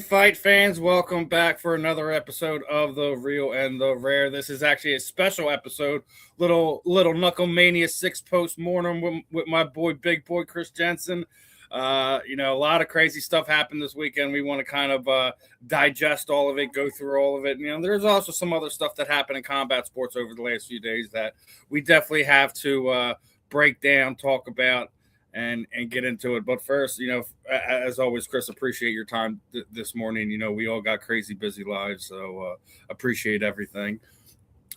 fight fans, welcome back for another episode of The Real and the Rare. This is actually a special episode, little Knucklemania 6 Postmortem with my boy, big boy Chris Jensen. A lot of crazy stuff happened this weekend. We want to kind of digest all of it, go through all of it. There's also some other stuff that happened in combat sports over the last few days that we definitely have to break down, talk about, and get into it. But first, as always, Chris, appreciate your time this morning. We all got crazy busy lives, so appreciate everything.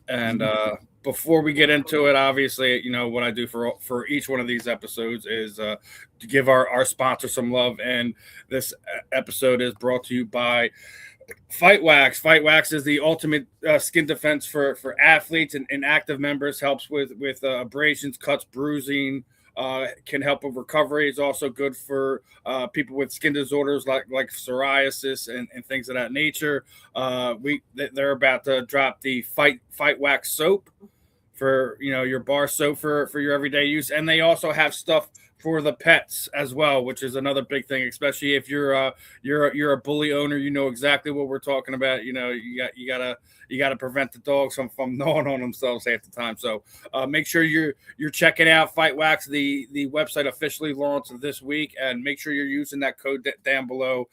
And before we get into it, obviously, what I do for each one of these episodes is to give our sponsor some love. And this episode is brought to you by Fight Wax. Fight Wax is the ultimate skin defense for athletes and active members. Helps with abrasions, cuts, bruising. Can help with recovery. It's also good for people with skin disorders like psoriasis and things of that nature. They're about to drop the Fight Wax soap for your bar soap for your everyday use, and they also have stuff for the pets as well, which is another big thing, especially if you're a bully owner. You know exactly what we're talking about. You gotta prevent the dogs from gnawing on themselves half the time. So make sure you're checking out Fight Wax. The website officially launched this week, and make sure you're using that code down below,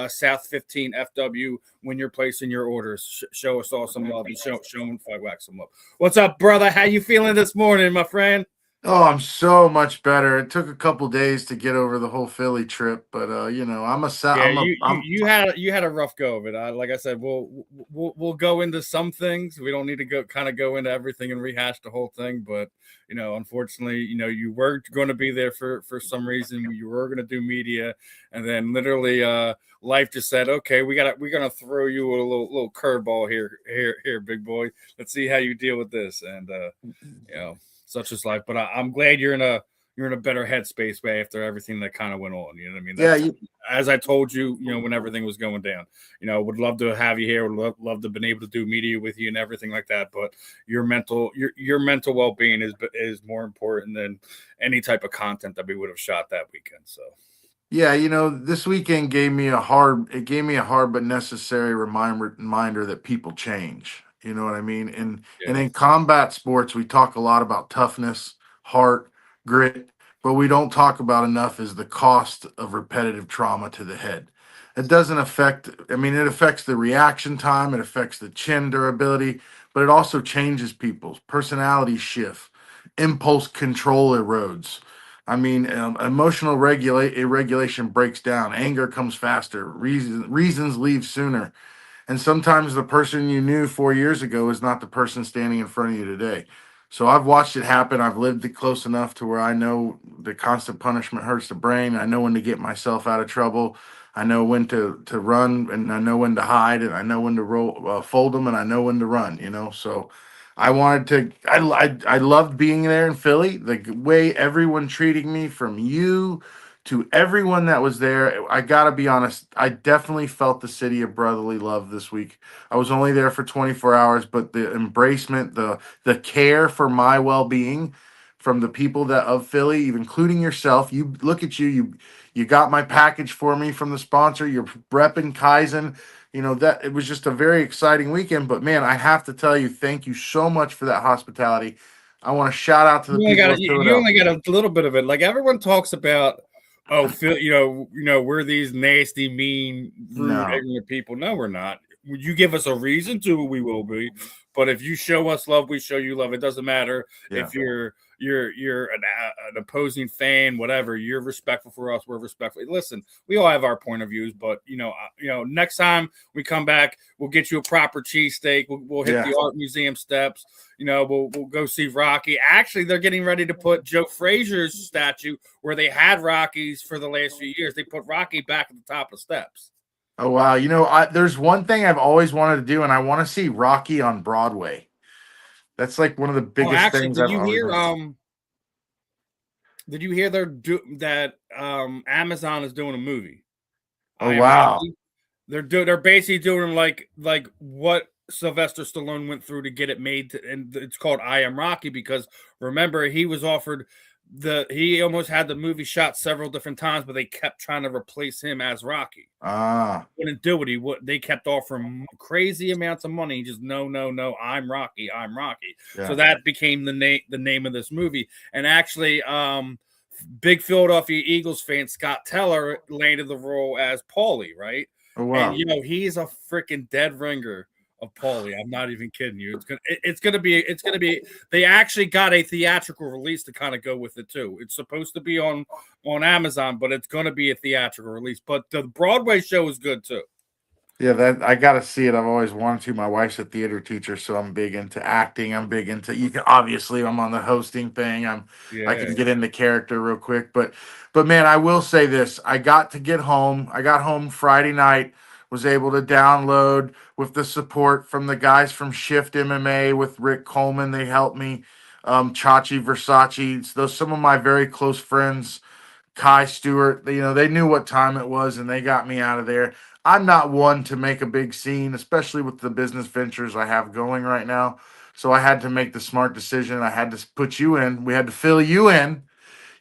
South 15 FW, when you're placing your orders. Show us all some love and show Fight Wax some love. What's up, brother? How you feeling this morning, my friend? Oh, I'm so much better. It took a couple days to get over the whole Philly trip, but Yeah, you had a rough go of it. Like I said, we'll go into some things. We don't need to go into everything and rehash the whole thing. But unfortunately, you were going to be there for some reason. You were going to do media, and then literally, life just said, "Okay, we're gonna throw you a little curveball here, big boy. Let's see how you deal with this." And such is life. But I'm glad you're in a better headspace after everything that kind of went on. You know what I mean? As I told you, when everything was going down, would love to have you here. Would love to have been able to do media with you and everything like that. But your mental well-being is more important than any type of content that we would have shot that weekend. So. Yeah, this weekend gave me a hard but necessary reminder that people change. You know what I mean? And in combat sports, we talk a lot about toughness, heart, grit, but we don't talk about enough is the cost of repetitive trauma to the head. It doesn't affect, it affects the reaction time, it affects the chin durability, but it also changes people's personality shift, impulse control erodes. Emotional irregulation breaks down. Anger comes faster. Reasons leave sooner. And sometimes the person you knew 4 years ago is not the person standing in front of you today. So I've watched it happen. I've lived it close enough to where I know the constant punishment hurts the brain. I know when to get myself out of trouble. I know when to run, and I know when to hide, and I know when to fold them, and I know when to run. So I wanted to. I loved being there in Philly. The way everyone treating me, from you to everyone that was there. I gotta be honest. I definitely felt the city of brotherly love this week. I was only there for 24 hours, but the embracement, the care for my well-being from the people that of Philly, including yourself. You look at you got my package for me from the sponsor. You're repping Kaizen. That it was just a very exciting weekend. But man, I have to tell you, thank you so much for that hospitality. I want to shout out to the people of Philadelphia. You only got a little bit of it. Like, everyone talks about, Phil, we're these nasty, mean, rude, ignorant people. No, we're not. Would you give us a reason to? We will be. But if you show us love, we show you love. It doesn't matter if you're an opposing fan, whatever. You're respectful for us. We're respectful. Listen, we all have our point of views, but next time we come back, we'll get you a proper cheesesteak. We'll hit the art museum steps. We'll go see Rocky. Actually, they're getting ready to put Joe Frazier's statue where they had Rocky's for the last few years. They put Rocky back at the top of steps. Oh wow! There's one thing I've always wanted to do, and I want to see Rocky on Broadway. That's like one of the biggest things. Did you hear? Did you hear that Amazon is doing a movie? Oh wow! They're basically doing like what Sylvester Stallone went through to get it made, and it's called I Am Rocky, because remember, he was offered he almost had the movie shot several different times, but they kept trying to replace him as Rocky. Ah, Wouldn't do it. They kept offering crazy amounts of money. He just no, no, no. I'm Rocky. I'm Rocky. yeah. So that became the name of this movie. And actually, big Philadelphia Eagles fan Scott Teller landed the role as Paulie, right? Oh And wow. he's a freaking dead ringer of Paulie. I'm not even kidding you. It's gonna be. They actually got a theatrical release to kind of go with it too. It's supposed to be on Amazon, but it's gonna be a theatrical release. But the Broadway show is good too. Yeah, that I gotta see it. I've always wanted to. My wife's a theater teacher, so I'm big into acting. I'm big into you can obviously I'm on the hosting thing. I Yeah. can get into character real quick. But man, I will say this. I got to get home. I got home Friday night, was able to download with the support from the guys from Shift MMA with Rick Coleman. They helped me. Chachi Versace, those some of my very close friends Kai Stewart, they knew what time it was and they got me out of there. I'm not one to make a big scene, especially with the business ventures I have going right now. So I had to make the smart decision. I had to put you in. We had to fill you in.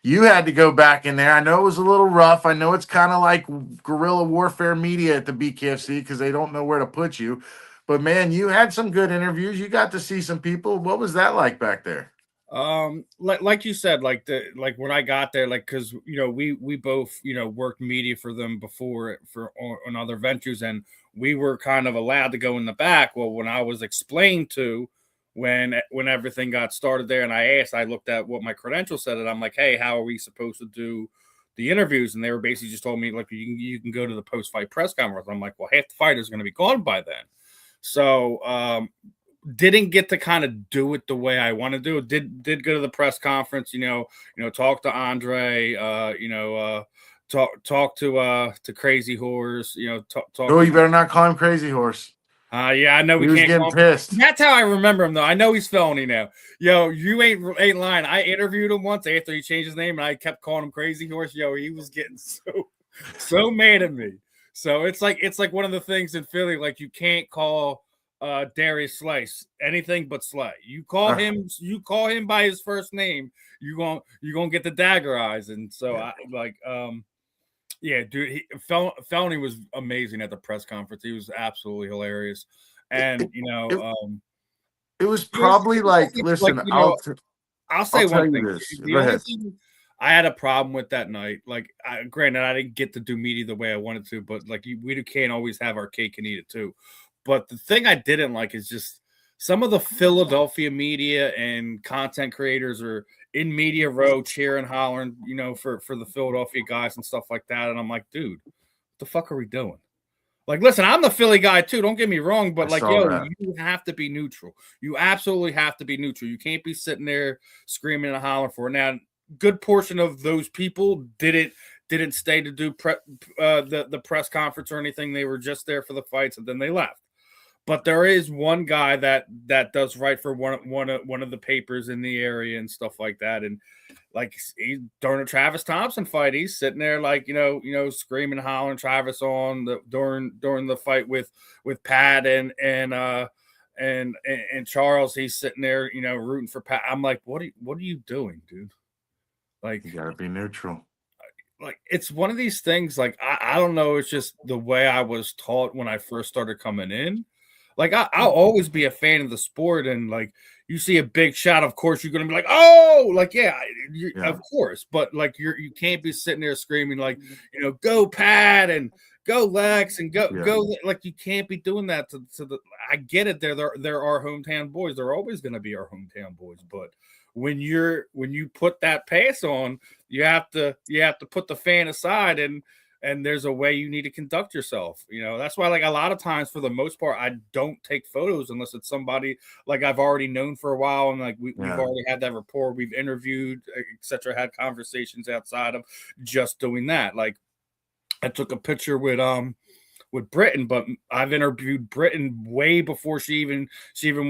You had to go back in there. I know it was a little rough. I know it's kind of like guerrilla warfare media at the BKFC because they don't know where to put you. But man, you had some good interviews. You got to see some people. What was that like back there? Like you said, like when I got there, like because we both worked media for them before on other ventures, and we were kind of allowed to go in the back. Well, when I was explained to when everything got started there, and I looked at what my credentials said, and I'm like, hey, how are we supposed to do the interviews? And they were basically just told me like you can go to the post fight press conference. I'm like, well, half the fighters are going to be gone by then. So didn't get to kind of do it the way I want to do it. Did go to the press conference, talk to Andre, talk to Crazy Horse, talk Oh, to you better not call him Crazy Horse. yeah, I know He we was can't getting call him. pissed. That's how I remember him though. I know he's felony now. Yo, you ain't lying. I interviewed him once after he changed his name and I kept calling him Crazy Horse. Yo, he was getting so mad at me. So it's like one of the things in Philly, like you can't call Darius Slice anything but Slay. You call him by his first name, you gonna get the dagger eyes. And so Yeah. I like yeah, dude, Felony was amazing at the press conference. He was absolutely hilarious. It, And it, it, it was it was probably like, like listen, I'll I'll say tell one you thing. this. The Go only ahead. thing I had a problem with that night, like, granted, I didn't get to do media the way I wanted to, but like, we can't always have our cake and eat it too. But the thing I didn't like is just some of the Philadelphia media and content creators are in media row cheering, hollering, for the Philadelphia guys and stuff like that. And I'm like, dude, what the fuck are we doing? Like, listen, I'm the Philly guy too. Don't get me wrong, I but like, saw yo, that. you have to be neutral. You absolutely have to be neutral. You can't be sitting there screaming and hollering for it. Now, good portion of those people didn't stay to do the press conference or anything. They were just there for the fights and then they left. But there is one guy that does write for one of the papers in the area and stuff like that. And like during a Travis Thompson fight, he's sitting there like screaming, hollering Travis on during the fight with Pat and Charles. He's sitting there, rooting for Pat. I'm like, what are you doing, dude? Like, You got to be neutral. it's one of these things. Like, I don't know. It's just the way I was taught when I first started coming in. Like I'll always be a fan of the sport, and like you see a big shot, of course you're gonna be like, oh, like yeah, Yeah. of course. But like you can't be sitting there screaming like, go Pat and go Lex and Yeah. go. Like you can't be doing that to the. I get it. They're our hometown boys. They're always gonna be our hometown boys. But when you put that pass on, you have to put the fan aside and there's a way you need to conduct yourself. That's why, like, a lot of times, for the most part, I don't take photos unless it's somebody like I've already known for a while, and like we've Yeah. already had that rapport, we've interviewed, etc., had conversations outside of just doing that. Like, I took a picture with Britain, but I've interviewed Britain way before she even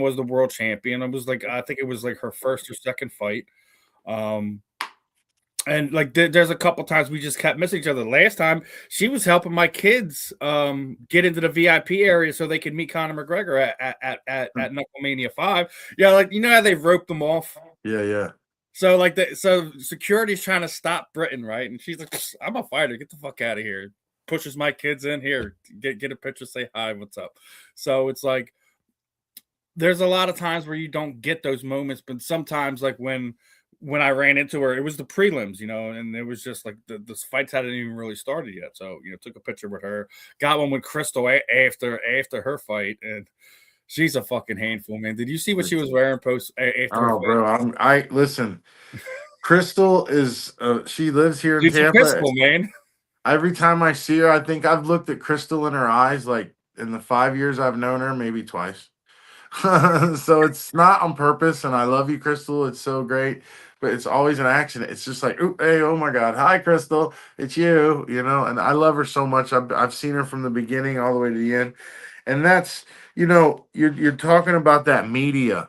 was the world champion. It was like, I think it was like her first or second fight. And like there's a couple times we just kept missing each other. Last time she was helping my kids get into the VIP area so they could meet Conor McGregor at Knucklemania 5. Yeah, like how they roped them off. Yeah. So like so security's trying to stop Britain, right? And she's like, "I'm a fighter. Get the fuck out of here." Pushes my kids in here. Get a picture. Say hi. What's up? So it's like there's a lot of times where you don't get those moments, but sometimes like when I ran into her, it was the prelims, and it was just like the fights hadn't even really started yet. So took a picture with her, got one with Crystal after her fight, and she's a fucking handful, man. Did you see what she was wearing after her Oh, fight? bro, I listen. Crystal is she lives here in She's a Tampa. pistol, man. Every time I see her, I think I've looked at Crystal in her eyes like in the 5 years I've known her, maybe twice. So it's not on purpose, and I love you, Crystal. It's so great, but it's always an accident. It's just like, "Ooh, hey, oh my God, hi, Crystal, it's you," and I love her so much. I've seen her from the beginning all the way to the end, and that's you're talking about that media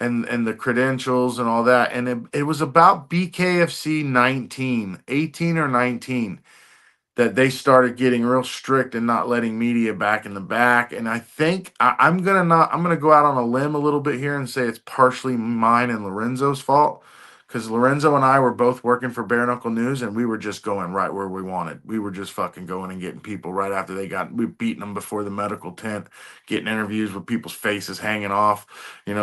and the credentials and all that, and it was about BKFC 18 or 19 that they started getting real strict and not letting media back in the back. And I think I'm gonna go out on a limb a little bit here and say it's partially mine and Lorenzo's fault. Because Lorenzo and I were both working for Bare Knuckle News, and we were just going right where we wanted. We were just fucking going and getting people right after we beating them before the medical tent, getting interviews with people's faces hanging off.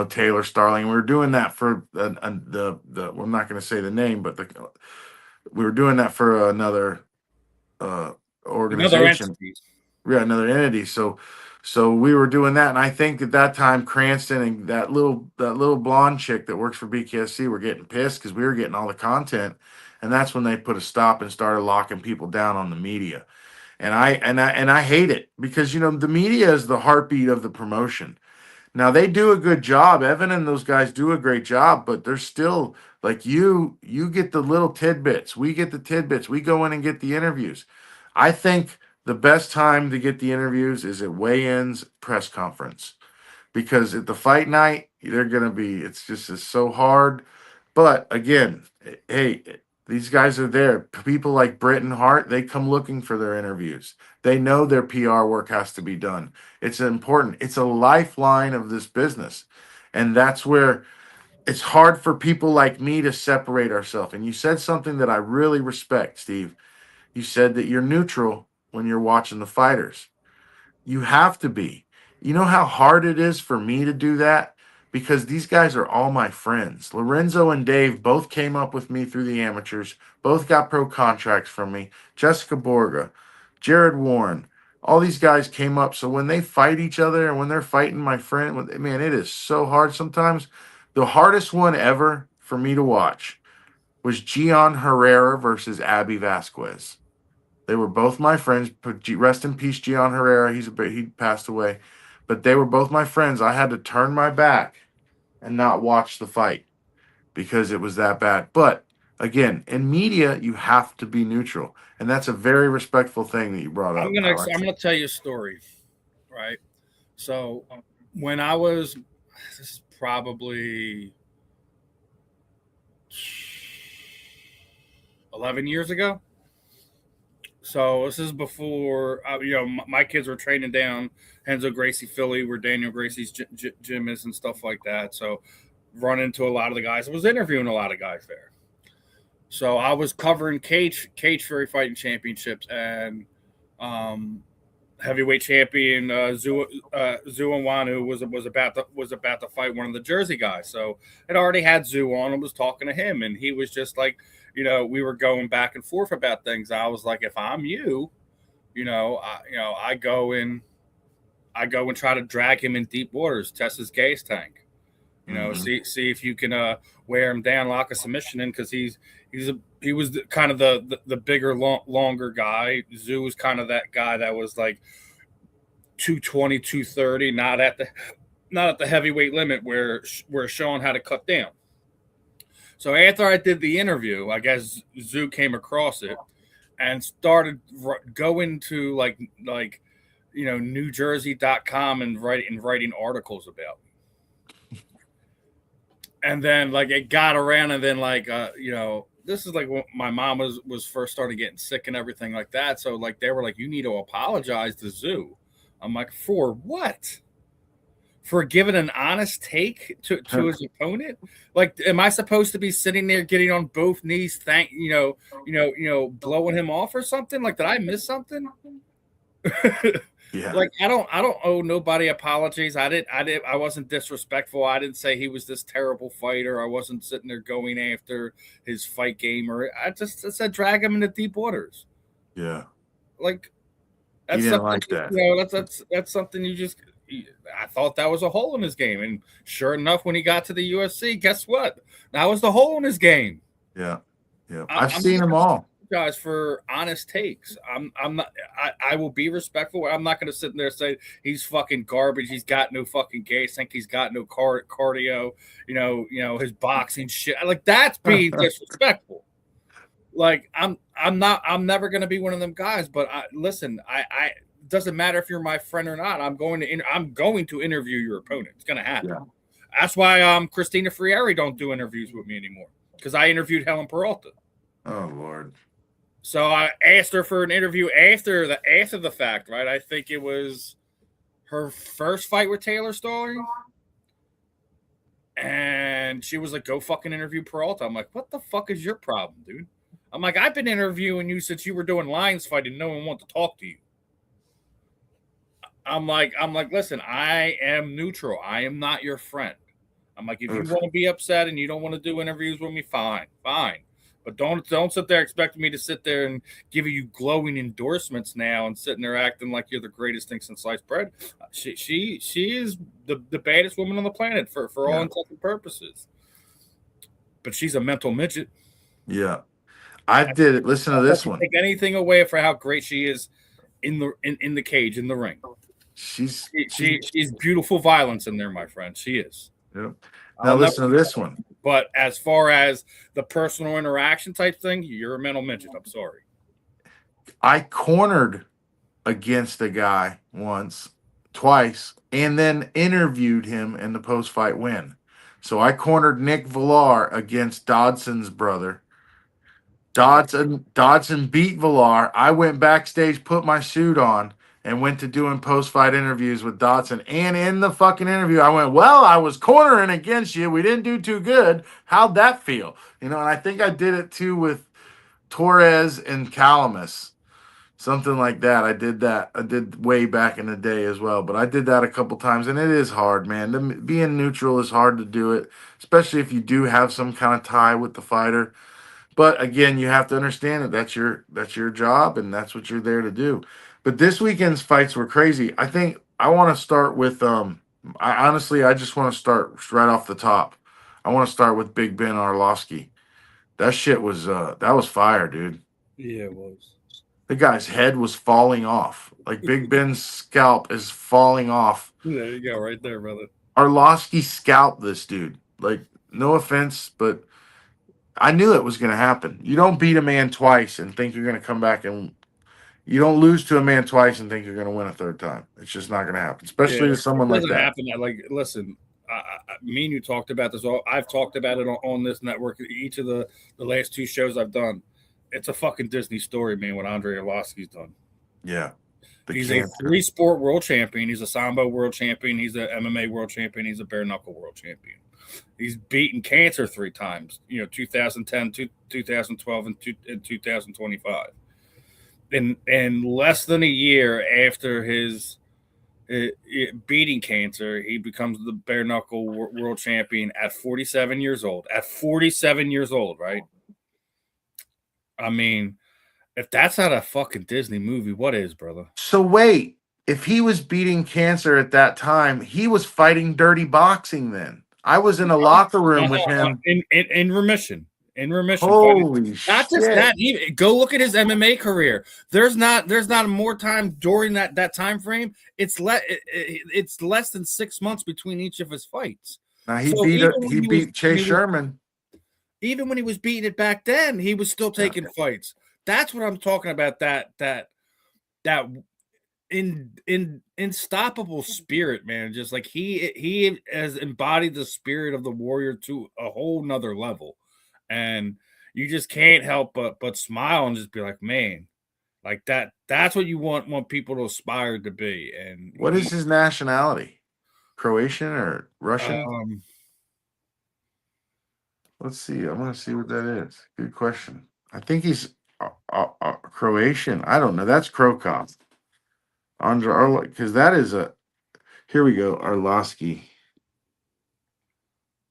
Taylor Starling. We were doing that for well, I'm not going to say the name, but we were doing that for another uh Another organization. entity. Yeah, another entity. So we were doing that, and I think at that time Cranston and that little blonde chick that works for BKSC were getting pissed because we were getting all the content, and that's when they put a stop and started locking people down on the media. And I hate it because the media is the heartbeat of the promotion. Now they do a good job. Evan and those guys do a great job, but they're still like you get the little tidbits. We get the tidbits. We go in and get the interviews. I think the best time to get the interviews is at weigh-ins press conference because at the fight night they're gonna be. It's so hard. But again, hey, these guys are there. People like Britton Hart, they come looking for their interviews. They know their PR work has to be done. It's important. It's a lifeline of this business. And that's where it's hard for people like me to separate ourselves. And you said something that I really respect, Steve. You said that you're neutral when you're watching the fighters. You have to be. You know how hard it is for me to do that? Because these guys are all my friends. Lorenzo and Dave both came up with me through the amateurs, both got pro contracts from me. Jessica Borga, Jared Warren, all these guys came up. So when they fight each other and when they're fighting my friend, man, it is so hard sometimes. The hardest one ever for me to watch was Gian Herrera versus Abby Vasquez. They were both my friends. Rest in peace, Gian Herrera. He passed away, but they were both my friends. I had to turn my back and not watch the fight because it was that bad. But again, in media, you have to be neutral, and that's a very respectful thing that you brought I'm up. gonna I like I'm that. gonna tell you a story, right? So when I was this is probably 11 years ago. So this is before my kids were training down Henzo Gracie Philly, where Daniel Gracie's gym is and stuff like that. So run into a lot of the guys. I was interviewing a lot of guys there. So I was covering cage Fury fighting championships and um, heavyweight champion Zhu was about to fight one of the Jersey guys. So it already had Zhu on and was talking to him, and he was just like, we were going back and forth about things. I was like, if I'm you, I go and try to drag him in deep waters, test his gas tank. Mhm. See if you can wear him down, lock a submission in, because he was kind of the bigger, longer guy. Zoo was kind of that guy that was like 220, 230, not at the heavyweight limit where Sean had to cut down. So after I did the interview, I guess Zoo came across it and started going to NewJersey.com and writing articles about me. And then like it got around, and then this is like when my mom was first started getting sick and everything like that. So like they were like, you need to apologize to Zoo. I'm like, for what? for giving an honest take to his opponent? Like, am I supposed to be sitting there getting on both knees, blowing him off or something? Like, did I miss something? Yeah. Like, I don't owe nobody apologies. I wasn't disrespectful. I didn't say he was this terrible fighter. I wasn't sitting there going after his fight game, or I said drag him into deep waters. Yeah. Like, He that's didn't something, like that. that's something you just. I thought that was a hole in his game, and sure enough, when he got to the UFC, guess what? That was the hole in his game. Yeah. Yeah. I've seen them all. Guys, for honest takes. I'm not. I will be respectful. I'm not going to sit there and say he's fucking garbage. He's got no fucking gas tank. He's got no cardio. His boxing shit. Like, that's being disrespectful. Like, I'm never going to be one of them guys. But listen, I doesn't matter if you're my friend or not. I'm going to interview your opponent. It's going to happen. Yeah. That's why Christina Frieri don't do interviews with me anymore, because I interviewed Helen Peralta. Oh Lord. So I asked her for an interview after the fact, right? I think it was her first fight with Taylor Stalling. And she was like, go fucking interview Peralta. I'm like, what the fuck is your problem, dude? I'm like, I've been interviewing you since you were doing Lions fighting. No one wants to talk to you. I'm like, listen, I am neutral. I am not your friend. I'm like, if you want to be upset and you don't want to do interviews with me, fine. But don't sit there expecting me to sit there and give you glowing endorsements now and sitting there acting like you're the greatest thing since sliced bread. She is the baddest woman on the planet for all intents and purposes. But she's a mental midget. Yeah. I did it. Listen to this one. Take anything away for how great she is in the cage, in the ring. She's beautiful violence in there, my friend. She is. Yeah. Now listen to this one. But as far as the personal interaction type thing, you're a mental midget. I'm sorry. I cornered against a guy twice, and then interviewed him in the post-fight win. So I cornered Nick Villar against Dodson's brother. Dodson beat Villar. I went backstage, put my suit on, and went to doing post-fight interviews with Dodson. And in the fucking interview, I went, well, I was cornering against you. We didn't do too good. How'd that feel? And I think I did it too with Torres and Calamus. Something like that. I did that. I did way back in the day as well. But I did that a couple times, and it is hard, man. Being neutral is hard to do it, especially if you do have some kind of tie with the fighter. But again, you have to understand that that's your job, and that's what you're there to do. But this weekend's fights were crazy. I think I want to start with I just want to start right off the top. I want to start with Big Ben Arlovsky. That shit was that was fire, dude. Yeah, it was. The guy's head was falling off. Like, Big Ben's scalp is falling off. There you go, right there, brother. Arlovsky scalped this dude. Like, no offense, but I knew it was going to happen. You don't beat a man twice and think you're going to come back, and you don't lose to a man twice and think you're going to win a third time. It's just not going to happen, especially to someone like that. It doesn't happen. Like, listen, me and you talked about this. I've talked about it on this network. Each of the last two shows I've done. It's a fucking Disney story, man, what Andrei Arlovsky's done. Yeah. He's a three-sport world champion. He's a Sambo world champion. He's a MMA world champion. He's a bare knuckle world champion. He's beaten cancer 3 times, 2010, 2012, and 2025. In less than a year after his beating cancer, he becomes the bare knuckle world champion at 47 years old. At 47 years old, right? I mean, if that's not a fucking Disney movie, what is, brother? So wait, if he was beating cancer at that time, he was fighting dirty boxing then. I was in a locker room with him. In remission. In remission. Holy shit. Not just that, even go look at his MMA career. There's not more time during that time frame. It's less than 6 months between each of his fights. Now he beat Chase Sherman. Even when he was beating it back then, he was still taking fights. That's what I'm talking about. That unstoppable spirit, man. Just like he has embodied the spirit of the warrior to a whole nother level, and you just can't help but smile and just be like, man, like that. That's what you want people to aspire to be. And what is his nationality? Croatian or Russian? Um, Let's see. I'm gonna see what that is. Good question. I think he's Croatian. I don't know. That's Krokov. Andre Arlo, because that is a. Here we go. Arlovsky.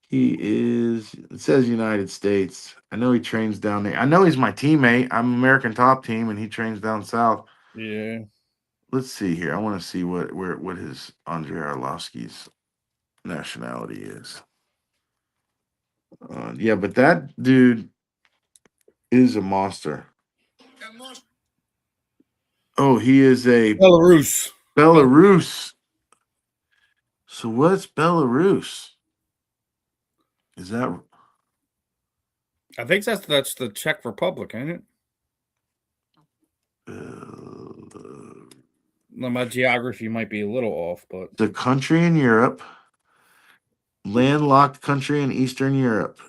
He is. It says United States. I know he trains down there. I know he's my teammate. I'm American Top Team, and he trains down south. yeah. Let's see here. I want to see what his Andre Arlovsky's nationality is. Yeah, but that dude is a monster. Oh, he is a Belarus. Belarus. So what's Belarus? Is that I think that's the Czech Republic, ain't it? Now, my geography might be a little off, but the country in Europe, landlocked country in Eastern Europe?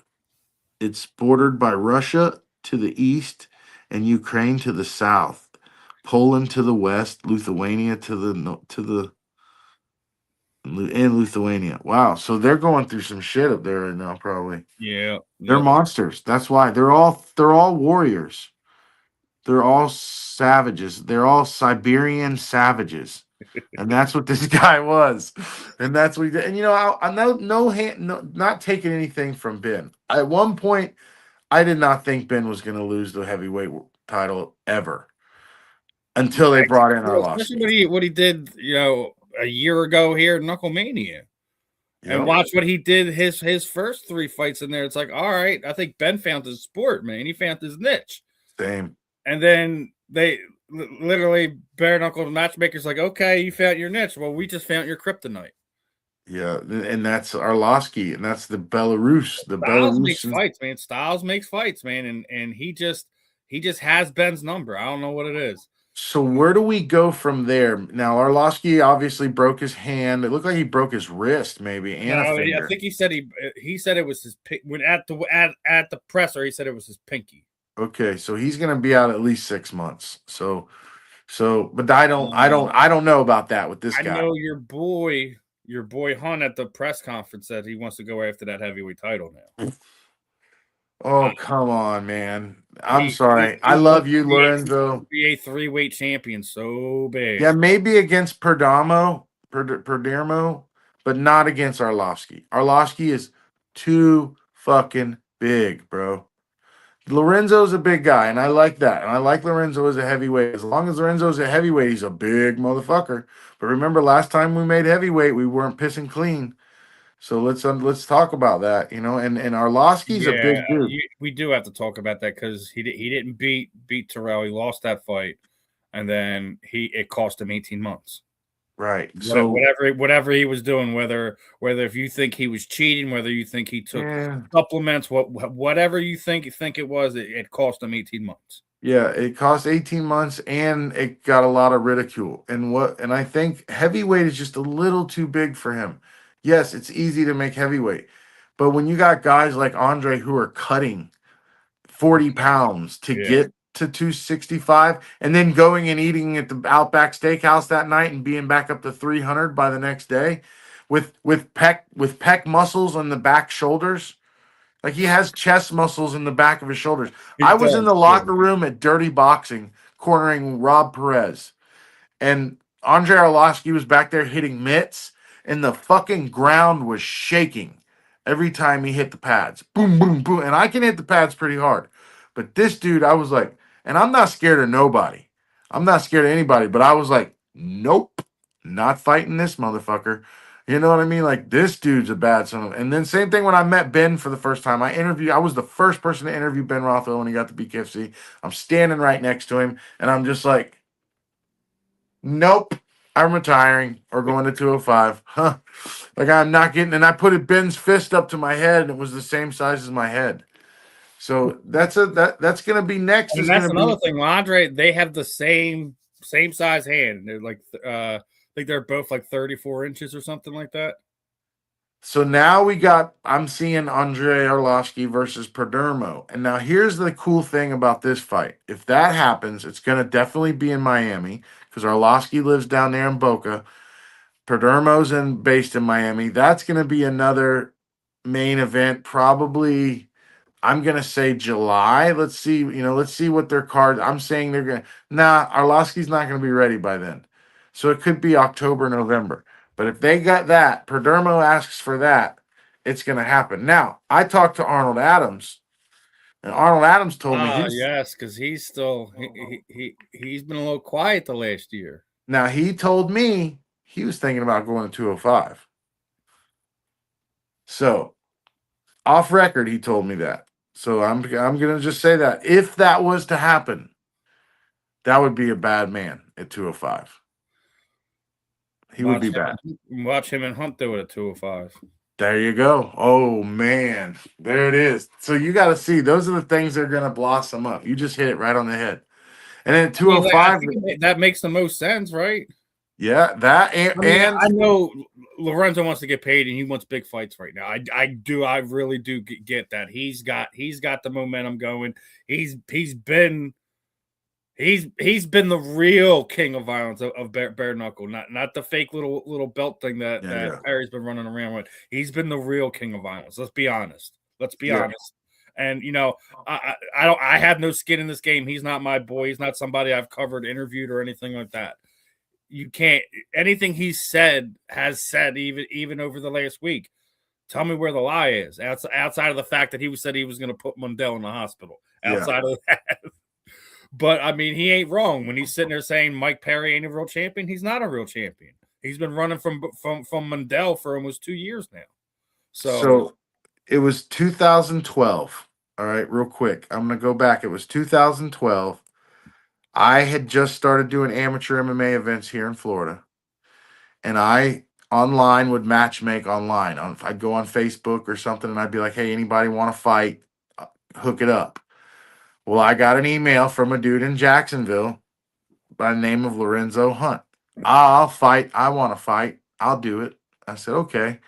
It's bordered by Russia to the east and Ukraine to the south, Poland to the west, Lithuania to the and Lithuania. Wow, so they're going through some shit up there right now. Probably yeah, they're yep. monsters. That's why they're all warriors. They're all savages. They're all Siberian savages. And that's what this guy was. And that's what he did. And I'm not taking anything from Ben. At one point, I did not think Ben was going to lose the heavyweight title ever until they brought in Especially Arlovsky. what he did, a year ago here at Knucklemania. And Yep. watch what he did his first 3 fights in there. It's like, all right, I think Ben found his sport, man. He found his niche. Same. And then they literally bare knuckle matchmakers like, okay, you found your niche. Well, we just found your kryptonite. Yeah, and that's Arlovsky, and that's the Belarus, the Styles makes Belarusian. fights, man. Styles makes fights, man. And he just has Ben's number. I don't know what it is. So where do we go from there? Now Arlovsky obviously broke his hand. It looked like he broke his wrist, maybe, and a No, I finger. think he said it was his when at the presser. He said it was his pinky. Okay, so he's going to be out at least 6 months. But I don't know about that with this I guy. know your boy Hunt at the press conference said he wants to go after that heavyweight title now. Oh, come on, man. I'm He sorry. I he wants love you, Lorenzo. to be a 3-weight champion so bad. Yeah, maybe against Perdermo, but not against Arlovsky. Arlovsky is too fucking big, bro. Lorenzo's a big guy, and I like that. And I like Lorenzo as a heavyweight. As long as Lorenzo's a heavyweight, he's a big motherfucker. But remember, last time we made heavyweight, we weren't pissing clean. So let's talk about that, And Arlovsky's a Yeah, big dude, we do have to talk about that because he didn't beat Terrell. He lost that fight, and then it cost him 18 months. right? So Whatever he was doing, whether if you think he was cheating, whether you think he took supplements, whatever you think it was, it cost him 18 months. yeah, it cost 18 months, and it got a lot of ridicule. And I think heavyweight is just a little too big for him. Yes, it's easy to make heavyweight, but when you got guys like Andre who are cutting 40 pounds to Yeah. get to 265 and then going and eating at the Outback Steakhouse that night and being back up to 300 by the next day with pec muscles on the back shoulders. Like he has chest muscles in the back of his shoulders. I was in the locker room at Dirty Boxing cornering Rob Perez, and Andre Arlovsky was back there hitting mitts, and the fucking ground was shaking every time he hit the pads. Boom, boom, boom. And I can hit the pads pretty hard. But this dude, I was like, and I'm not scared of nobody. I'm not scared of anybody, but I was like, nope, not fighting this motherfucker. You know what I mean? Like this dude's a bad son of. And then same thing when I met Ben for the first time. I was the first person to interview Ben Rothwell when he got to BKFC. I'm standing right next to him, and I'm just like, nope, I'm retiring or going to 205. Huh. Like I'm not getting, and I put Ben's fist up to my head, and it was the same size as my head. So that's gonna be next. And that's another thing. Andre, they have the same size hand. They're like I think they're both like 34 inches or something like that. So now I'm seeing Andre Arlovsky versus Perdermo. And now here's the cool thing about this fight. If that happens, it's going to definitely be in Miami because Arlovsky lives down there in Boca. Perdermo's based in Miami. That's going to be another main event, probably. I'm gonna say July. Let's see. Let's see what their card. I'm saying they're gonna. Nah, Arlovsky's not gonna be ready by then, so it could be October, November. But if they got that, Perdermo asks for that, it's gonna happen. Now, I talked to Arnold Adams, and Arnold Adams told me he's Yes, because he's still he's been a little quiet the last year. now he told me he was thinking about going to 205. So off record, he told me that. So I'm gonna just say that if that was to happen, that would be a bad man at 205. He would be bad. Watch him and Hunt do it at 205. There you go. Oh man, there it is. So you got to see those are the things that are going to blossom up. You just hit it right on the head. And then at 205, that makes the most sense, right? Yeah, that and I know Lorenzo wants to get paid and he wants big fights right now. I really do get that. He's got the momentum going. He's been the real king of violence of bare knuckle, not the fake little belt thing that Perry's been running around with. He's been the real king of violence. Let's be honest. And I have no skin in this game. He's not my boy. He's not somebody I've covered, interviewed, or anything like that. You can't anything he has said even over the last week. Tell me where the lie is outside of the fact that he said he was going to put Mundell in the hospital. Outside of that. But I mean, he ain't wrong when he's sitting there saying Mike Perry ain't a real champion. He's not a real champion. He's been running from Mundell for almost 2 years now. So it was 2012. All right, real quick. I'm going to go back. It was 2012. I had just started doing amateur MMA events here in Florida. And I online would matchmake online. I'd go on Facebook or something and I'd be like, hey, anybody want to fight? Hook it up. Well, I got an email from a dude in Jacksonville by the name of Lorenzo Hunt. I'll fight. I want to fight. I'll do it. I said, okay.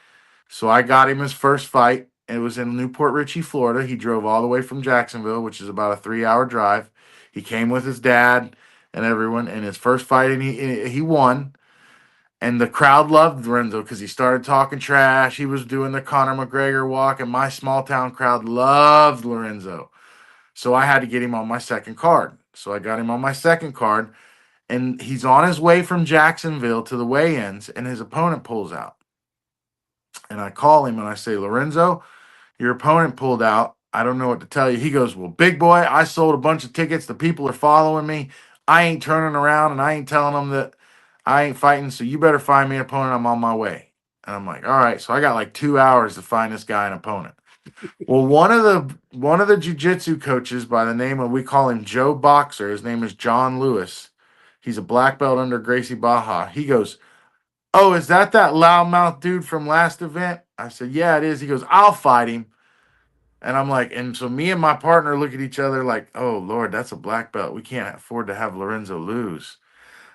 So I got him his first fight. It was in Newport Richey, Florida. He drove all the way from Jacksonville, which is about a 3-hour drive. He came with his dad and everyone. And his first fight, and he won. And the crowd loved Lorenzo because he started talking trash. He was doing the Conor McGregor walk, and my small town crowd loved Lorenzo. So I had to get him on my second card. So I got him on my second card, and he's on his way from Jacksonville to the weigh-ins, and his opponent pulls out. And I call him and I say, Lorenzo, your opponent pulled out. I don't know what to tell you. He goes, well, big boy, I sold a bunch of tickets. The people are following me. I ain't turning around, and I ain't telling them that I ain't fighting, so you better find me an opponent. I'm on my way. And I'm like, all right. So I got like 2 hours to find this guy an opponent. Well, one of the jiu-jitsu coaches by the name of, we call him Joe Boxer. His name is John Lewis. He's a black belt under Gracie Baja. He goes, oh, is that loudmouth dude from last event? I said, yeah, it is. He goes, I'll fight him. And I'm like, and so me and my partner look at each other like, oh, Lord, that's a black belt. We can't afford to have Lorenzo lose.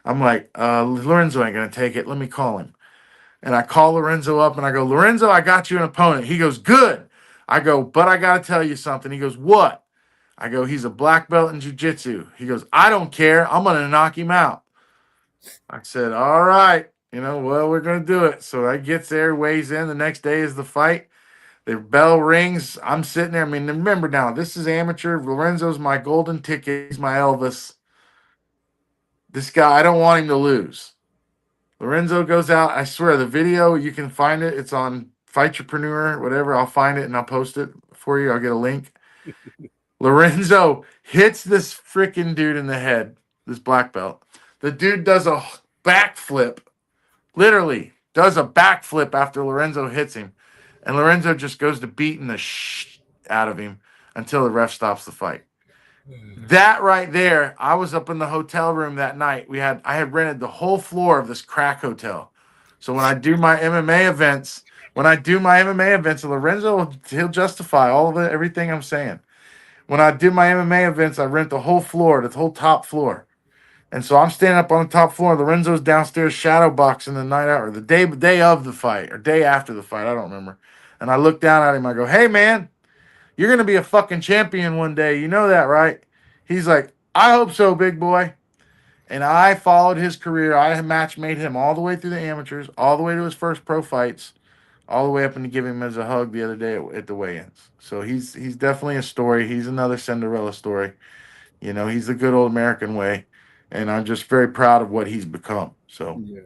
I'm like, Lorenzo ain't going to take it. Let me call him. And I call Lorenzo up and I go, Lorenzo, I got you an opponent. He goes, good. I go, but I got to tell you something. He goes, what? I go, he's a black belt in jiu-jitsu. He goes, I don't care. I'm going to knock him out. I said, all right. Well, we're going to do it. So I gets there, weighs in. The next day is the fight. The bell rings. I'm sitting there. I mean, remember now, this is amateur. Lorenzo's my golden ticket. He's my Elvis. This guy, I don't want him to lose. Lorenzo goes out. I swear, the video, you can find it. It's on Fightrepreneur, whatever. I'll find it and I'll post it for you. I'll get a link. Lorenzo hits this freaking dude in the head, this black belt. The dude does a backflip, literally does a backflip after Lorenzo hits him. And Lorenzo just goes to beating the out of him until the ref stops the fight. That right there, I was up in the hotel room that night. I had rented the whole floor of this crack hotel. So when I do my MMA events, Lorenzo, he'll justify all of it, everything I'm saying. When I do my MMA events, I rent the whole floor, the whole top floor. And so I'm standing up on the top floor. Lorenzo's downstairs shadow boxing the night out, or the day of the fight, or day after the fight. I don't remember. And I look down at him. I go, hey, man, you're going to be a fucking champion one day. You know that, right? He's like, I hope so, big boy. And I followed his career. I match made him all the way through the amateurs, all the way to his first pro fights, all the way up into giving him as a hug the other day at the weigh-ins. So he's definitely a story. He's another Cinderella story. You know, he's the good old American way, and I'm just very proud of what he's become. So Yeah.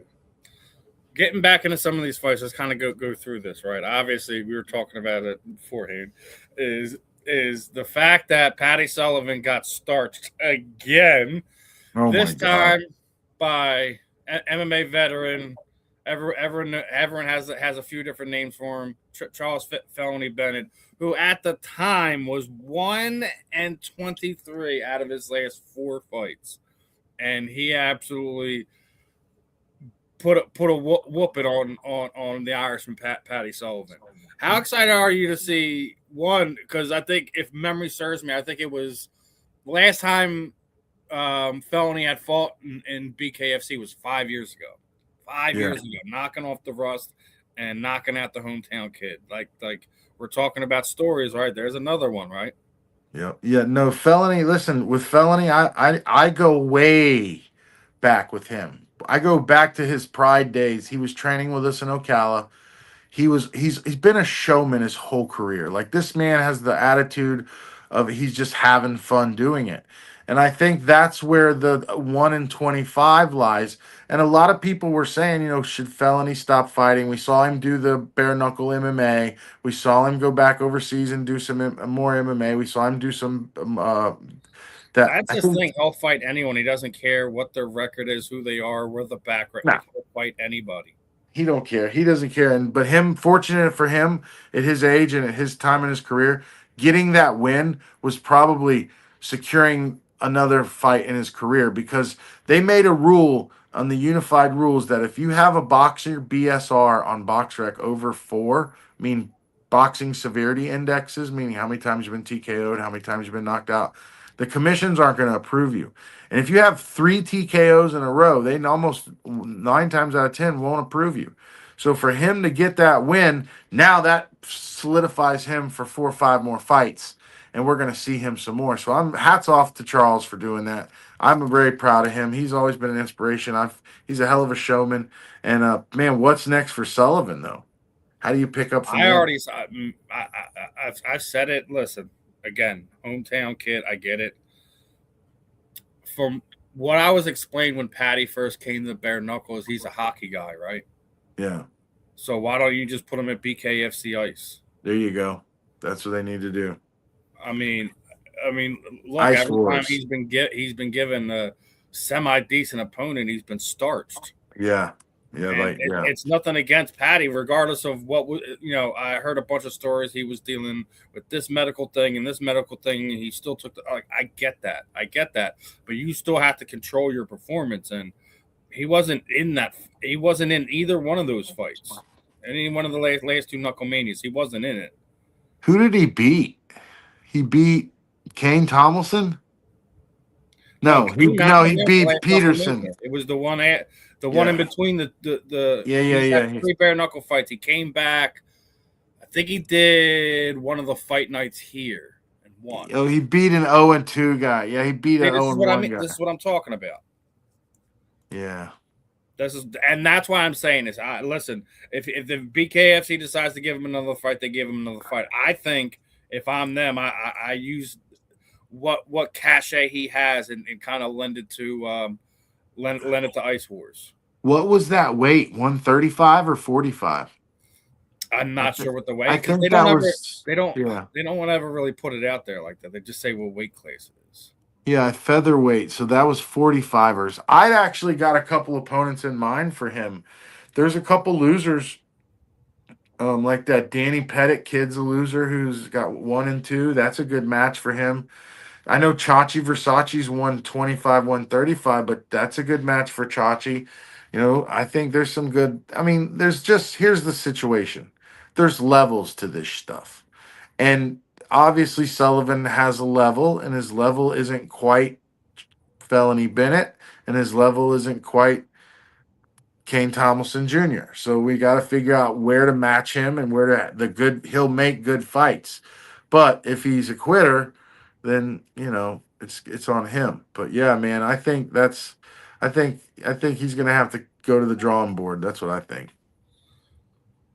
Getting back into some of these fights, let's kind of go through this, right? Obviously, we were talking about it beforehand. Is the fact that Patty Sullivan got starched again, oh my this god, time by MMA veteran. Everyone has a few different names for him. Charles Felony Bennett, who at the time was 1-23 out of his last 4 fights, and he absolutely put a whooping on the Irishman Patty Sullivan. How excited are you to see one? Because I think if memory serves me, I think it was last time Felony had fought in BKFC was 5 years ago. Five yeah. years ago, knocking off the rust and knocking out the hometown kid. Like we're talking about stories, right? There's another one, right? Yeah, yeah, no felony. Listen, with felony, I go way back with him. I go back to his Pride days. He was training with us in Ocala. He's been a showman his whole career. Like this man has the attitude of he's just having fun doing it. And I think that's where the 1 in 25 lies. And a lot of people were saying, you know, should felony stop fighting? We saw him do the bare knuckle MMA. We saw him go back overseas and do some more MMA. We saw him do some that That's I his think. thing. He'll fight anyone. He doesn't care what their record is, who they are, where the background. Nah, Like he'll fight anybody. he don't care. He doesn't care. And but him, fortunate for him at his age and at his time in his career, getting that win was probably securing another fight in his career because they made a rule on the unified rules that if you have a boxer BSR on BoxRec over 4, mean boxing severity indexes, meaning how many times you've been TKO'd, how many times you've been knocked out, the commissions aren't going to approve you. And if you have 3 TKOs in a row, they almost 9 times out of 10 won't approve you. So for him to get that win, now that solidifies him for 4 or 5 more fights, and we're going to see him some more. So I'm hats off to Charles for doing that. I'm very proud of him. He's always been an inspiration. He's a hell of a showman. And man, what's next for Sullivan though? How do you pick up from I there? already, I've said it. Listen, again, hometown kid. I get it. From what I was explained when Patty first came to bare knuckles, he's a hockey guy, right? Yeah, So why don't you just put him at BKFC ice? there you go. That's what they need to do. I mean, look, Ice every time Wars. he's been given a semi decent opponent, he's been starched. Yeah, yeah, And like yeah. it's nothing against Patty, regardless of what I heard a bunch of stories. He was dealing with this medical thing and this medical thing, and he still took the. Like, I get that, but you still have to control your performance, and he wasn't in that. He wasn't in either one of those fights. Any one of the last 2 Knucklemanias, he wasn't in it. Who did he beat? He beat Kane Tomlinson? No, No, King knocked he him out the beat last Peterson. Knucklemania. It was the one in Yeah. between the. Yeah, yeah, He's had yeah. 3 bare knuckle fights. He came back. I think he did one of the fight nights here and won. Oh, he beat an 0-2 guy. Yeah, he beat See, an this 0 is what I 1 mean. guy. This is what I'm talking about. Yeah. And that's why I'm saying this. Listen, if the BKFC decides to give him another fight, they give him another fight. I think if I'm them, I use what cachet he has and kind of lend it to lend it to Ice Wars. What was that weight? 135 or 45? I'm I not think sure what the I weight because think that was they don't yeah. they don't want to ever really put it out there like that. They just say what weight class it is. Yeah, featherweight. So that was 45ers. I'd actually got a couple opponents in mind for him. There's a couple losers like that Danny Pettit kid's a loser who's got 1 and 2. That's a good match for him. I know Chachi Versace's 125, 135, but that's a good match for Chachi. You know, I think there's some good. I mean, there's just here's the situation. There's levels to this stuff. And obviously Sullivan has a level, and his level isn't quite Felony Bennett, and his level isn't quite Kane Tomlinson Jr. So we got to figure out where to match him and where to the good. He'll make good fights, but if he's a quitter, then you know it's on him. But yeah, man, I think that's. I think he's gonna have to go to the drawing board. That's what I think.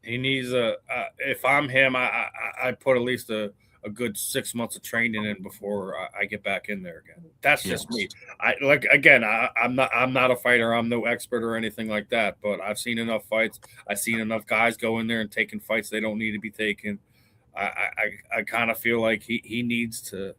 He needs a. If I'm him, I put at least a good 6 months of training in before I get back in there again. That's just Yes. me. I like again. I'm not a fighter. I'm no expert or anything like that. But I've seen enough fights. I've seen enough guys go in there and taking fights they don't need to be taken. I kind of feel like he needs to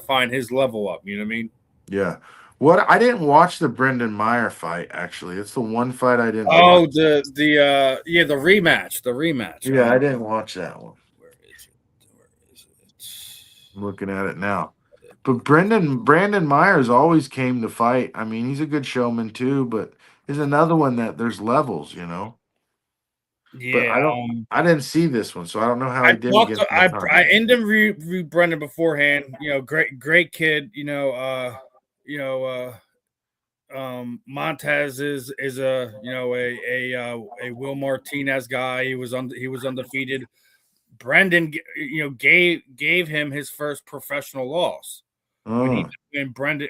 find his level up. You know what I mean? Yeah. What I didn't watch the Brendan Meyer fight actually. It's the one fight I didn't watch. Oh, the rematch. Yeah, I didn't watch that one. Where is it? Where is it? I'm looking at it now. But Brandon Myers always came to fight. I mean, he's a good showman too, but there's another one that there's levels. But Yeah, I didn't see this one, so I don't know how I he did talked. against I Matane. ended Brendan beforehand. Great kid. You know, Montez is a Will Martinez guy. He was undefeated. Brendan, gave him his first professional loss when he Oh,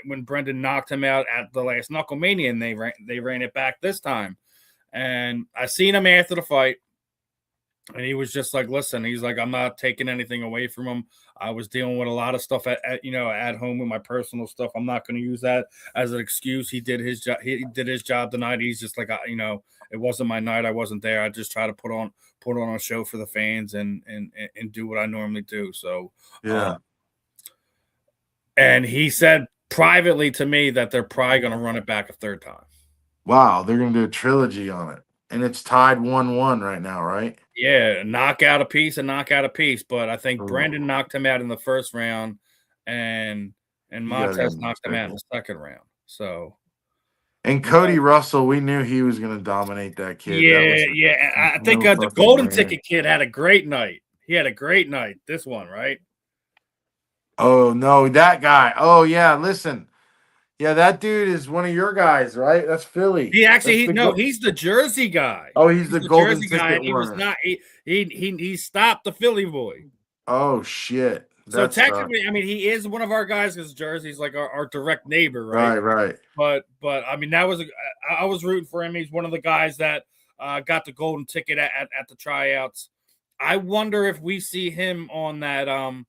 when Brendan knocked him out at the last Knucklemania, and they ran it back this time. And I seen him after the fight. And he was just like, listen, he's like, I'm not taking anything away from him. I was dealing with a lot of stuff at home with my personal stuff. I'm not going to use that as an excuse. He did his job. He did his job tonight. He's just like, it wasn't my night. I wasn't there. I just try to put on a show for the fans and do what I normally do. So, yeah. and he said privately to me that they're probably going to run it back a third time. Wow, they're gonna do a trilogy on it. And it's tied 1-1 right now, right? Yeah, knockout a piece and knockout a piece. But I think Oh, Brendan knocked him out in the first round, and you got it Montez in the knocked him out in second. the second round. So And Cody Russell, we knew he was gonna dominate that kid. That yeah, was yeah. I think no the fucking Golden brainer. Ticket kid had a great night. He had a great night. This one, right? Oh no, that guy. Oh yeah, listen. Yeah, that dude is one of your guys, right? That's Philly. He actually That's he the no, go. he's the Jersey guy. Oh, he's He's the the golden Jersey guy, ticket and he was winner. not. He stopped the Philly boy. Oh shit, So that sucks. technically, I mean, he is one of our guys because Jersey's like our direct neighbor, right? Right, right. But I mean, that was I was rooting for him. He's one of the guys that got the golden ticket at the tryouts. I wonder if we see him on that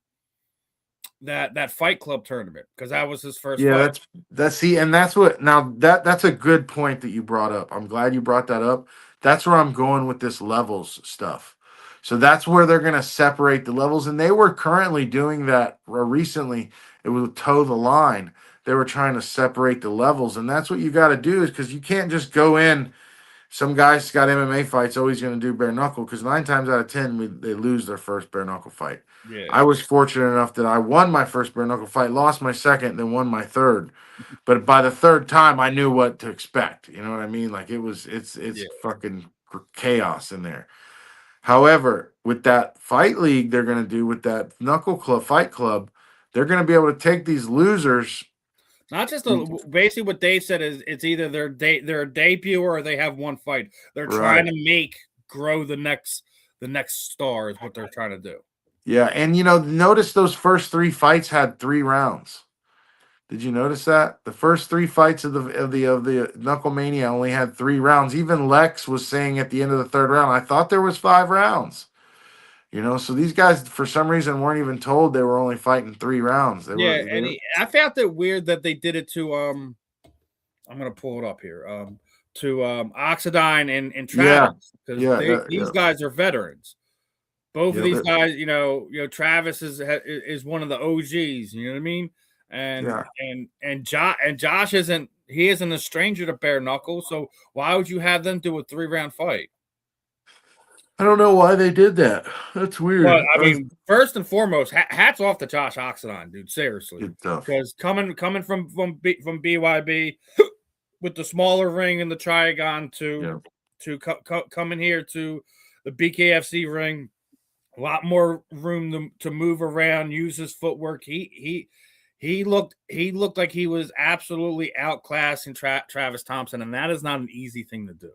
Fight Club tournament because that was his first Yeah, fight. that's see, and that's what now that's a good point that you brought up. I'm glad you brought that up. That's where I'm going with this levels stuff. So that's where they're gonna separate the levels, and they were currently doing that recently. It was toe the line. They were trying to separate the levels, and that's what you got to do is because you can't just go in. Some guys got MMA fights always going to do bare knuckle because 9 times out of 10 they lose their first bare knuckle fight. Yeah, I was fortunate enough that I won my first bare knuckle fight, lost my second, then won my third. But by the third time, I knew what to expect. You know what I mean? Like it's yeah. fucking chaos in there. However, with that fight league, they're going to do with that knuckle club fight club, they're going to be able to take these losers. Not just basically what Dave said is it's either they're a debut or they have one fight. They're trying Right. to grow the next star is what they're trying to do. Yeah, and notice those first three fights had 3 rounds. Did you notice that the first three fights of the Knucklemania only had 3 rounds? Even Lex was saying at the end of the third round, I thought there was 5 rounds. So these guys for some reason weren't even told they were only fighting 3 rounds. They Yeah, were they and were I found it weird that they did it to I'm gonna pull it up here to Oxidine and yeah Travis because yeah these guys are veterans. Both of yeah these guys, Travis is one of the OGs. You know what I mean? And yeah. Josh isn't a stranger to bare knuckle. So why would you have them do a 3-round fight? I don't know why they did that. That's But weird. I mean, first and foremost, hats off to Josh Oxidine, dude. Seriously, Good stuff. because coming from BYB with the smaller ring and the Trigon Yeah. to coming here to the BKFC ring, a lot more room to move around, use his footwork. He looked like he was absolutely outclassing Travis Thompson, and that is not an easy thing to do.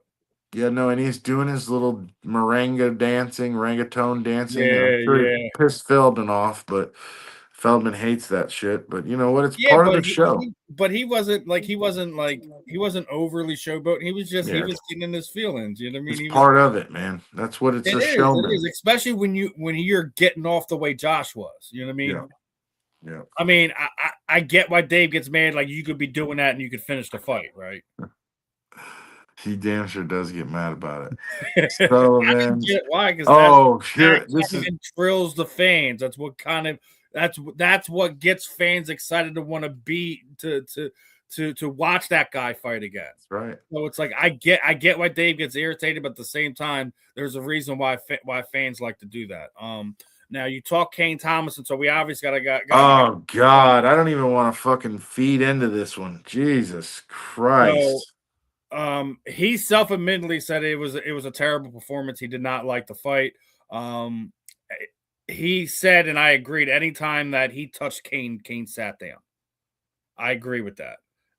Yeah, no, and he's doing his little merengue dancing, reggaeton dancing. I'm Yeah, sure he yeah. pissed Feldon off, but Feldman hates that shit, but you know what? It's Yeah, part of the show. but he wasn't overly showboat. He Yeah, was getting in his feelings. You know what I mean? it's He was. part of it, man. That's what it's a It is, showman. especially when you're getting off the way Josh was. You know what I Yeah, mean? yeah. I mean, I get why Dave gets mad. Like you could be doing that and you could finish the fight, right? He damn sure does get mad about it. I Sullivan. get why, because Oh, that here. This kind is of thrills the fans. That's what kind of that's what gets fans excited to want to be to watch that guy fight again. right. So it's like I get why Dave gets irritated, but at the same time, there's a reason why fans like to do that. Now you talk Kane Thomason, so we obviously got Oh God, I don't even want to fucking feed into this one. Jesus so Christ. he self-admittedly said it was a terrible performance. He did not like the fight. Um, he said, and I agreed. Anytime that he touched Kane, Kane sat down. I agree with that.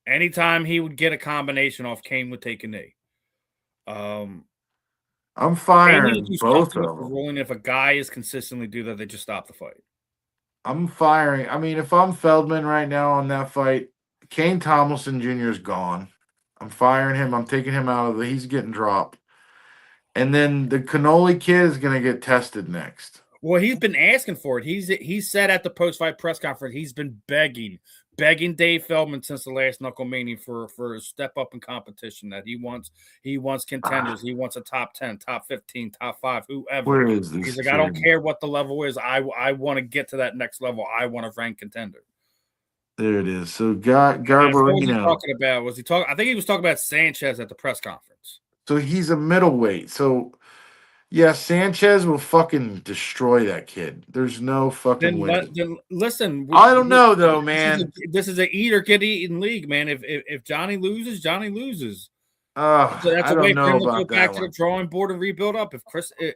Anytime he would get a combination off, Kane would take a knee. I'm They need to firing do both something with of the them. ruling. If a guy is consistently do that, they just stop the fight. I'm firing. I mean, if I'm Feldman right now on that fight, Kane Tomlinson Jr. is gone. I'm firing him. I'm taking him out of the. He's getting dropped. And then the cannoli kid is gonna get tested next. Well, he's been asking for it. He said at the post-fight press conference he's been begging Dave Feldman since the last Knucklemania for a step up in competition. That he wants contenders. He wants a top 10, top 15, top 5, whoever. Where is He's this like, I don't kid? care what the level is. I want to get to that next level. I want to rank contender. There it is. So And what was he Garbarino. talking about? Was he talking? I think he was talking about Sanchez at the press conference. So he's a middleweight. So yeah, Sanchez will fucking destroy that kid. There's no fucking way. Then listen. I don't know though, man. This is a eat or get eaten league, man. If Johnny loses, Johnny loses. So that's I a way don't for know him to go about back that to the one. drawing board and rebuild up. If Chris, if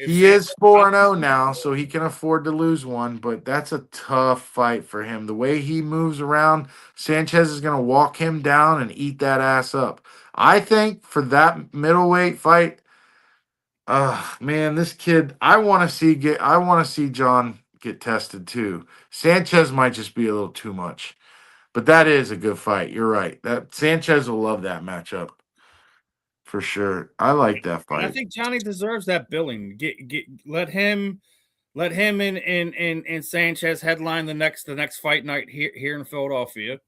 He Sanchez is 4-0 now, so he can afford to lose one, but that's a tough fight for him. The way he moves around, Sanchez is going to walk him down and eat that ass up. I think for that middleweight fight, man, this kid, I want to see John get tested too. Sanchez might just be a little too much. But that is a good fight. You're right. That Sanchez will love that matchup for sure. I like that and I fight. think Johnny deserves that billing. Let him and Sanchez headline the next fight night here in Philadelphia,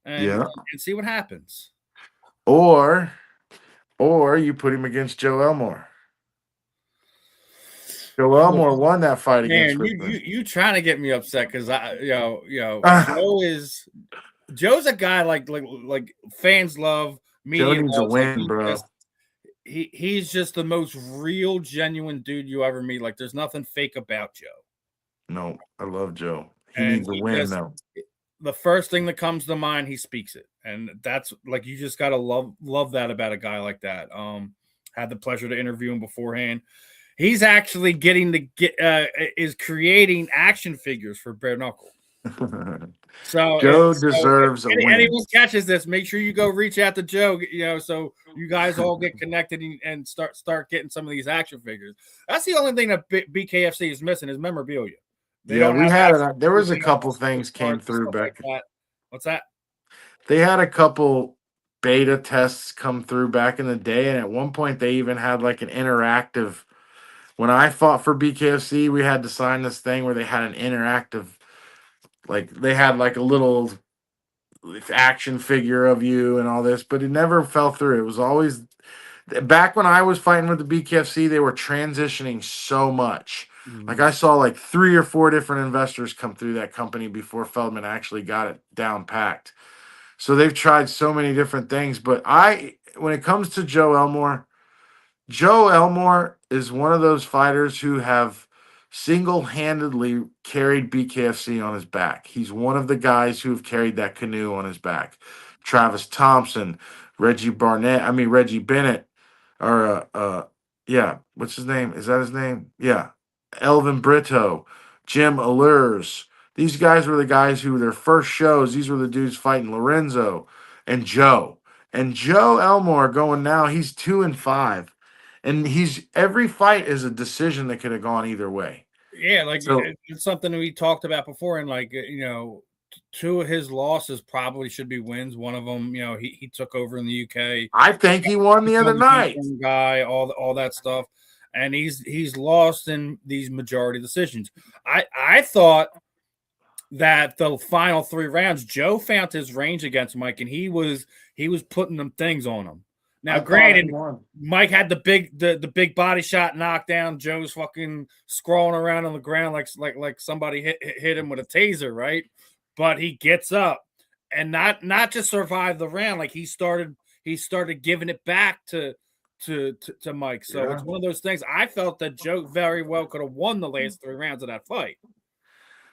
Yeah. and see what happens. Or you put him against Joe Elmore. Joe Elmore won that fight against Man, Richmond. you trying to get me upset because Joe's a guy like fans love, Joe media needs a loves. Like win, bro. he's just the most real, genuine dude you ever meet. Like there's nothing fake about Joe. No, I love Joe. He And needs a he win just though. the first thing that comes to mind, he speaks it. And that's like you just gotta love that about a guy like that. Had the pleasure to interview him beforehand. He's actually getting to is creating action figures for bare knuckle. So, Joe if deserves a win. anyone catches this, make sure you go reach out to Joe. So you guys all get connected and start getting some of these action figures. That's the only thing that BKFC is missing is memorabilia. They Yeah, don't we have had access it. There to was a anything else, couple things came cards and through stuff like back. that. What's that? They had a couple beta tests come through back in the day, and at one point they even had like an interactive. When I fought for BKFC, we had to sign this thing where they had an interactive, like they had like a little action figure of you and all this, but it never fell through. It was always back when I was fighting with the BKFC, they were transitioning so much. Like I saw like 3 or 4 different investors come through that company before Feldman actually got it down packed. So they've tried so many different things, but when it comes to Joe Elmore is one of those fighters who have single-handedly carried BKFC on his back. He's one of the guys who have carried that canoe on his back. Travis Thompson, Reggie Bennett, or yeah, what's his name? Is that his name? Yeah, Elvin Brito, Jim Allures. These guys were the guys who their first shows. These were the dudes fighting Lorenzo and Joe. And Joe Elmore going now. He's 2-5, and he's every fight is a decision that could have gone either way. Yeah, like So it's something we talked about before, and like two of his losses probably should be wins. One of them, he took over in the UK, I think he won the other become the night. #1 guy, all that stuff, and he's lost in these majority decisions. I thought that the final 3 rounds, Joe found his range against Mike, and he was putting them things on him. Now, I thought he granted, won. Mike had the big body shot knockdown. Joe's fucking scrolling around on the ground like somebody hit him with a taser, right? But he gets up and not just survive the round. Like he started giving it back to Mike. So Yeah. it's one of those things. I felt that Joe very well could have won the last 3 rounds of that fight.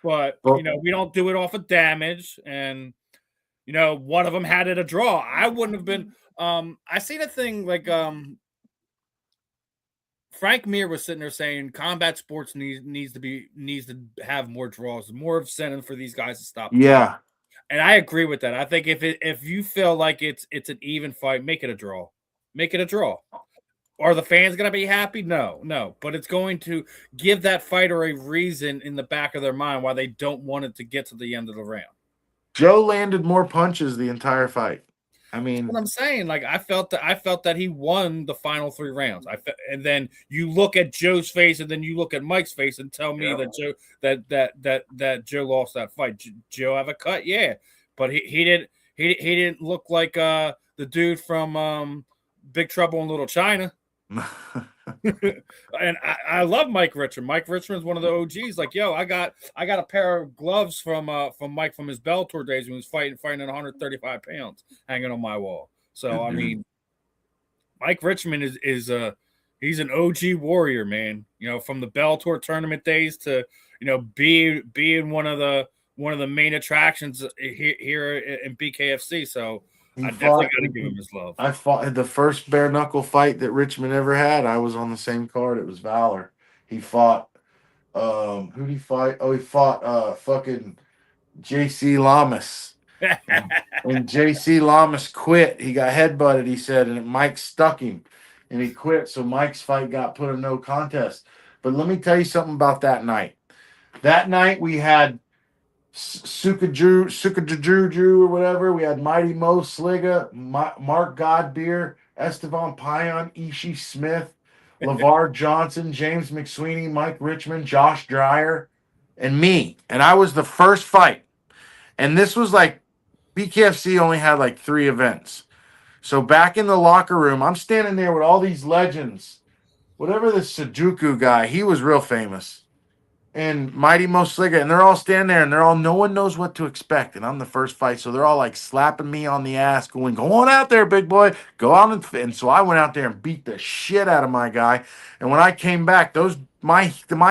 But Well, we don't do it off of damage, and one of them had it a draw. I wouldn't have been. I seen a thing like Frank Mir was sitting there saying combat sports needs to have more draws, more incentive for these guys to stop the fight. yeah. And I agree with that. I think if you feel like it's an even fight, make it a draw. Make it a draw. Are the fans going to be happy? No, no. But it's going to give that fighter a reason in the back of their mind why they don't want it to get to the end of the round. Joe landed more punches the entire fight. I That's what mean, I'm saying. Like I felt that he won the final 3 rounds. And then you look at Joe's face, and then you look at Mike's face, and tell me yeah. that Joe lost that fight. Joe have a cut, yeah, but he didn't look like the dude from Big Trouble in Little China. And I love Mike Richmond. Mike Richmond's one of the OGs. Like, yo, I got a pair of gloves from Mike from his Bellator days when he was fighting at 135 pounds, hanging on my wall. So I mean, Mike Richmond is he's an OG warrior, man. From the Bellator tournament days to being one of the main attractions here in BKFC. So he I definitely fought. got to give him his love. I fought the first bare knuckle fight that Richmond ever had. I was on the same card. It was Valor. He fought. Who did he fight? Oh, he fought fucking JC Lamas. And JC Lamas quit. He got headbutted, he said, and Mike stuck him. And he quit. So Mike's fight got put in no contest. But let me tell you something about that night. That night we had Sukajaju or whatever. We had Mighty Mo Sliga, Mark Godbeer, Estevan Payan, Ishii Smith, LeVar Johnson, James McSweeney, Mike Richmond, Josh Dreyer, and me. And I was the first fight. And this was like BKFC only had like 3 events. So back in the locker room, I'm standing there with all these legends. Whatever the Sudoku guy, he was real famous. And Mighty Mo Sliga, and they're all standing there, and no one knows what to expect. And I'm the first fight, so they're all like slapping me on the ass, going, "Go on out there, big boy, go out and so I went out there and beat the shit out of my guy. And when I came back, those my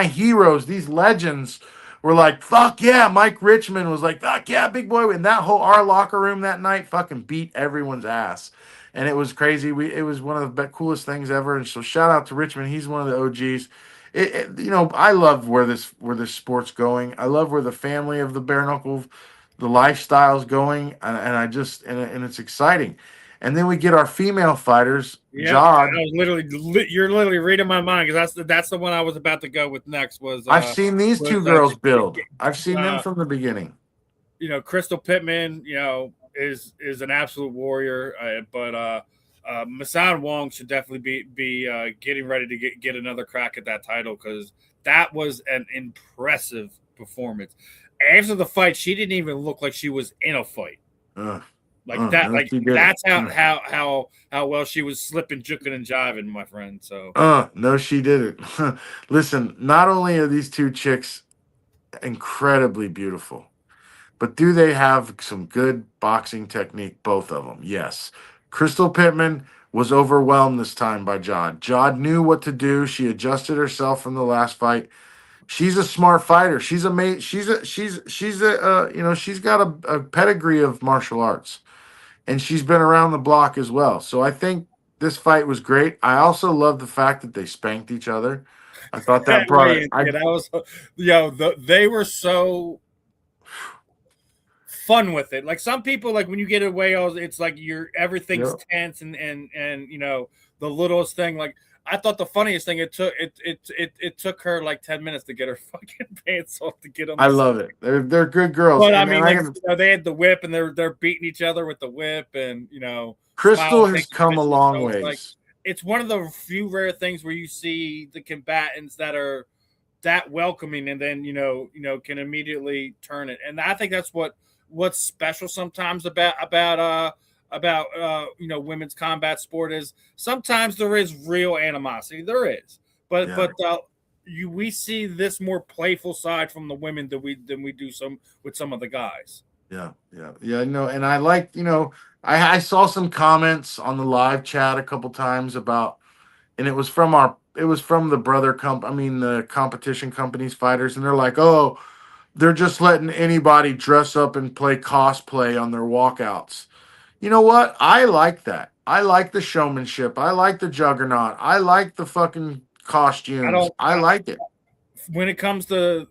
heroes, these legends, were like, "Fuck yeah!" Mike Richmond was like, "Fuck yeah, big boy!" And that whole our locker room that night fucking beat everyone's ass. And it was crazy. It was one of the coolest things ever. And so shout out to Richmond. He's one of the OGs. I love where this sport's going. I love where the family of the bare knuckle, the lifestyle's going, and I just and it's exciting. And then we get our female fighters, Yep, I Jod. was you're literally reading my mind because that's the one I was about to go with next was I've seen these was two girls build. I've seen them uh, from the beginning. Crystal Pittman, is an absolute warrior, but Masan Wong should definitely be getting ready to get another crack at that title because that was an impressive performance. After the fight, she didn't even look like she was in a fight. Like that, No, like she didn't. that's how well she was slipping, juking, and jiving, my friend. So No, she didn't. Listen, not only are these two chicks incredibly beautiful, but do they have some good boxing technique? Both of them, yes. Crystal Pittman was overwhelmed this time by Jod. Jod knew what to do. She adjusted herself from the last fight. She's a smart fighter. She's a mate. She's got a pedigree of martial arts, and she's been around the block as well. So I think this fight was great. I also love the fact that they spanked each other. I thought that brought it. yeah, that was they were so fun with it. Like some people, like when you get away, it's like everything's Yep. tense and the littlest thing. Like I thought the funniest thing it took her like 10 minutes to get her fucking pants off to get on I the love it. They're good girls, But I and mean, I like can. they had the whip and they're beating each other with the whip and smile Crystal and has taking come a pictures. long So it's like ways. it's one of the few rare things where you see the combatants that are that welcoming and then can immediately turn it. And I think that's what's special sometimes about women's combat sport is sometimes there is real animosity. There is. But Yeah. we see this more playful side from the women than we do some with some of the guys. Yeah. No, and I like, I saw some comments on the live chat a couple times about, and it was from the the competition companies fighters, and they're like, oh, they're just letting anybody dress up and play cosplay on their walkouts. You know what? I like that. I like the showmanship. I like the juggernaut. I like the fucking I costumes. don't I like it. when it comes to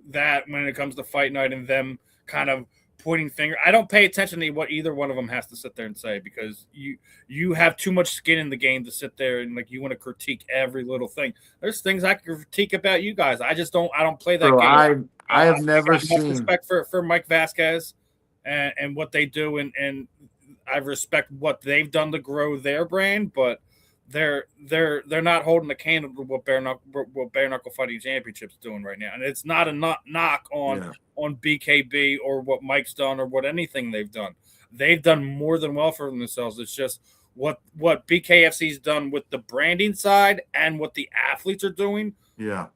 that, when it comes to fight night and them kind of pointing finger, I don't pay attention to what either one of them has to sit there and say because you have too much skin in the game to sit there and like you want to critique every little thing. There's things I can critique about you guys. I don't play that Bro, game. I have I never got much seen. respect for Mike Vasquez and what they do and I respect what they've done to grow their brand, but they're not holding the candle to what bare knuckle fighting championships doing right now, and it's not a knock Yeah. on BKB or what Mike's done or what anything they've done. They've done more than well for themselves. It's just what BKFC's done with the branding side and what the athletes are doing. Yeah.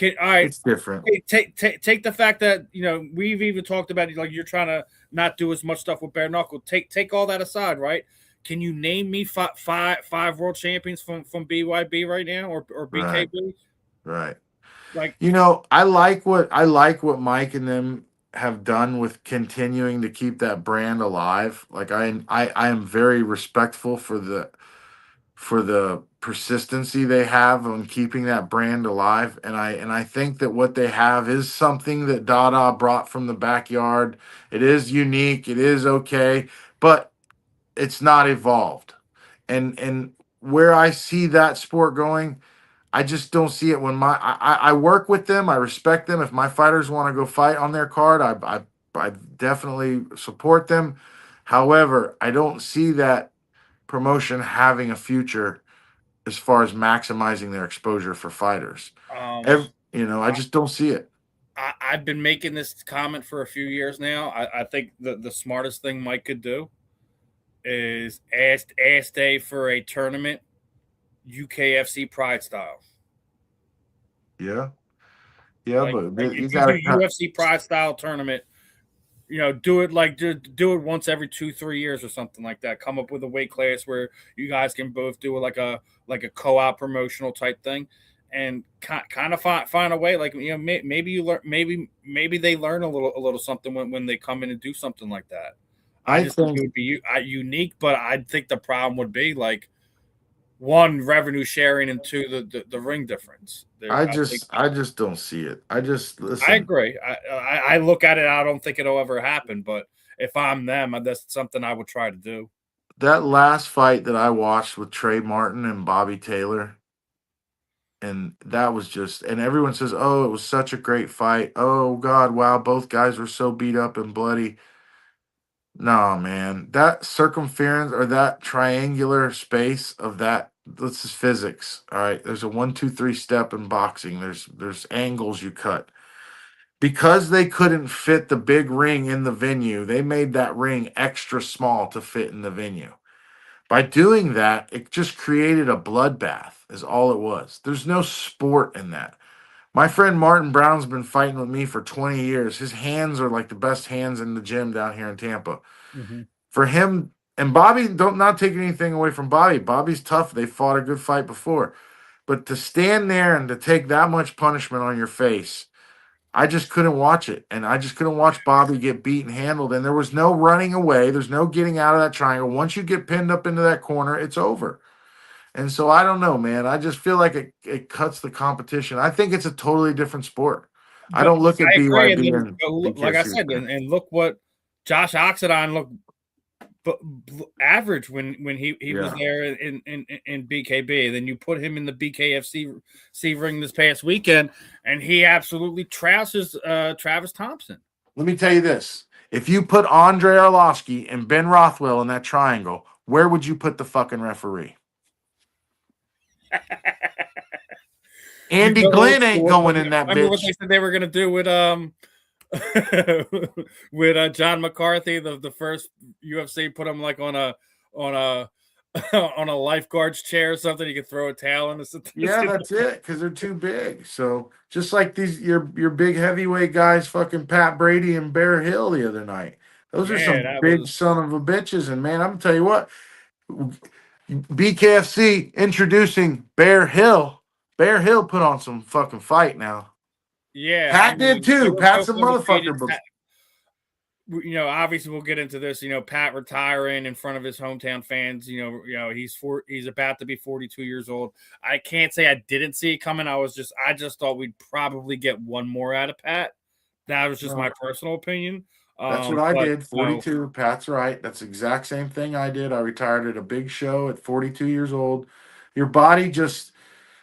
All right, It's different. take the fact that we've even talked about like you're trying to not do as much stuff with bare knuckle. Take all that aside, right? Can you name me five world champions from BYB right now or Right. BKB? Right. Like I like what Mike and them have done with continuing to keep that brand alive. Like I am very respectful for the persistency they have on keeping that brand alive. And I think that what they have is something that Dada brought from the backyard. It is unique, it is okay, but it's not evolved. And where I see that sport going, I just don't see it when I work with them. I respect them. If my fighters want to go fight on their card, I definitely support them. However, I don't see that promotion having a future as far as maximizing their exposure for fighters. um, I just don't see it. I've been making this comment for a few years now. I think the smartest thing Mike could do is ask Dave for a tournament UKFC Pride style. Yeah, yeah, but Like you if you do got to. UFC Pride style tournament, do it like do it once every 2-3 years or something like that. Come up with a weight class where you guys can both do like a co-op promotional type thing, and kind of find a way. Like maybe you learn maybe they learn a little something when they come in and do something like that. I I just think it think would be unique, but I think the problem would be like one revenue sharing and two the ring difference. There, I think I just don't see it. I just I listen. agree. I look at it. I don't think it'll ever happen. But if I'm them, that's something I would try to do. That last fight that I watched with Trey Martin and Bobby Taylor, and that was just, and everyone says, "Oh, it was such a great fight." Oh God, wow, both guys were so beat up and bloody. No, man, that circumference or that triangular space of that. This is physics. All right, there's a 1, 2, 3 step in boxing. There's angles you cut because they couldn't fit the big ring in the venue. They made that ring extra small to fit in the venue. By doing that, it just created a bloodbath, is all it was. There's no sport in that. My friend Martin Brown's been fighting with me for 20 years. His hands are like the best hands in the gym down here in Tampa. Mm-hmm. For him, and Bobby, don't not take anything away from Bobby. Bobby's tough. They fought a good fight before. But to stand there and to take that much punishment on your face, I just couldn't watch it. And I just couldn't watch Bobby get beat and handled. And there was no running away. There's no getting out of that triangle. Once you get pinned up into that corner, it's over. And so I don't know, man. I just feel like it cuts the competition. I think it's a totally different sport. I But don't look at I agree. And BYB then, and like I BKFC. said, and look what Josh Oxidine look average when he was Yeah. there in BKB. Then you put him in the BKFC ring this past weekend, and he absolutely trouses Travis Thompson. Let me tell you this. If you put Andre Arlovsky and Ben Rothwell in that triangle, where would you put the fucking referee? You Andy go old Glenn ain't school. going in that Remember what they bitch. said they were going to do with with John McCarthy, the first UFC, put him like on a on a lifeguard's chair or something. You could throw a towel in the Yeah, that's it, because they're too big. So just like these your big heavyweight guys, fucking Pat Brady and Bear Hill the other night. Those are Yeah, some that big was son of a bitches. And man, I'm gonna tell you what, BKFC introducing Bear Hill. Bear Hill put on some fucking fight now. yeah. I Pat did mean, it too. was so Pat's a undefeated. motherfucker, but Obviously we'll get into this. Pat retiring in front of his hometown fans. He's about to be 42 years old. I can't say I didn't see it coming. I just thought we'd probably get one more out of Pat. That was just my personal opinion. that's what I But did. 42. Pat's right. That's the exact same thing I did. I retired at a big show at 42 years old. Your body just,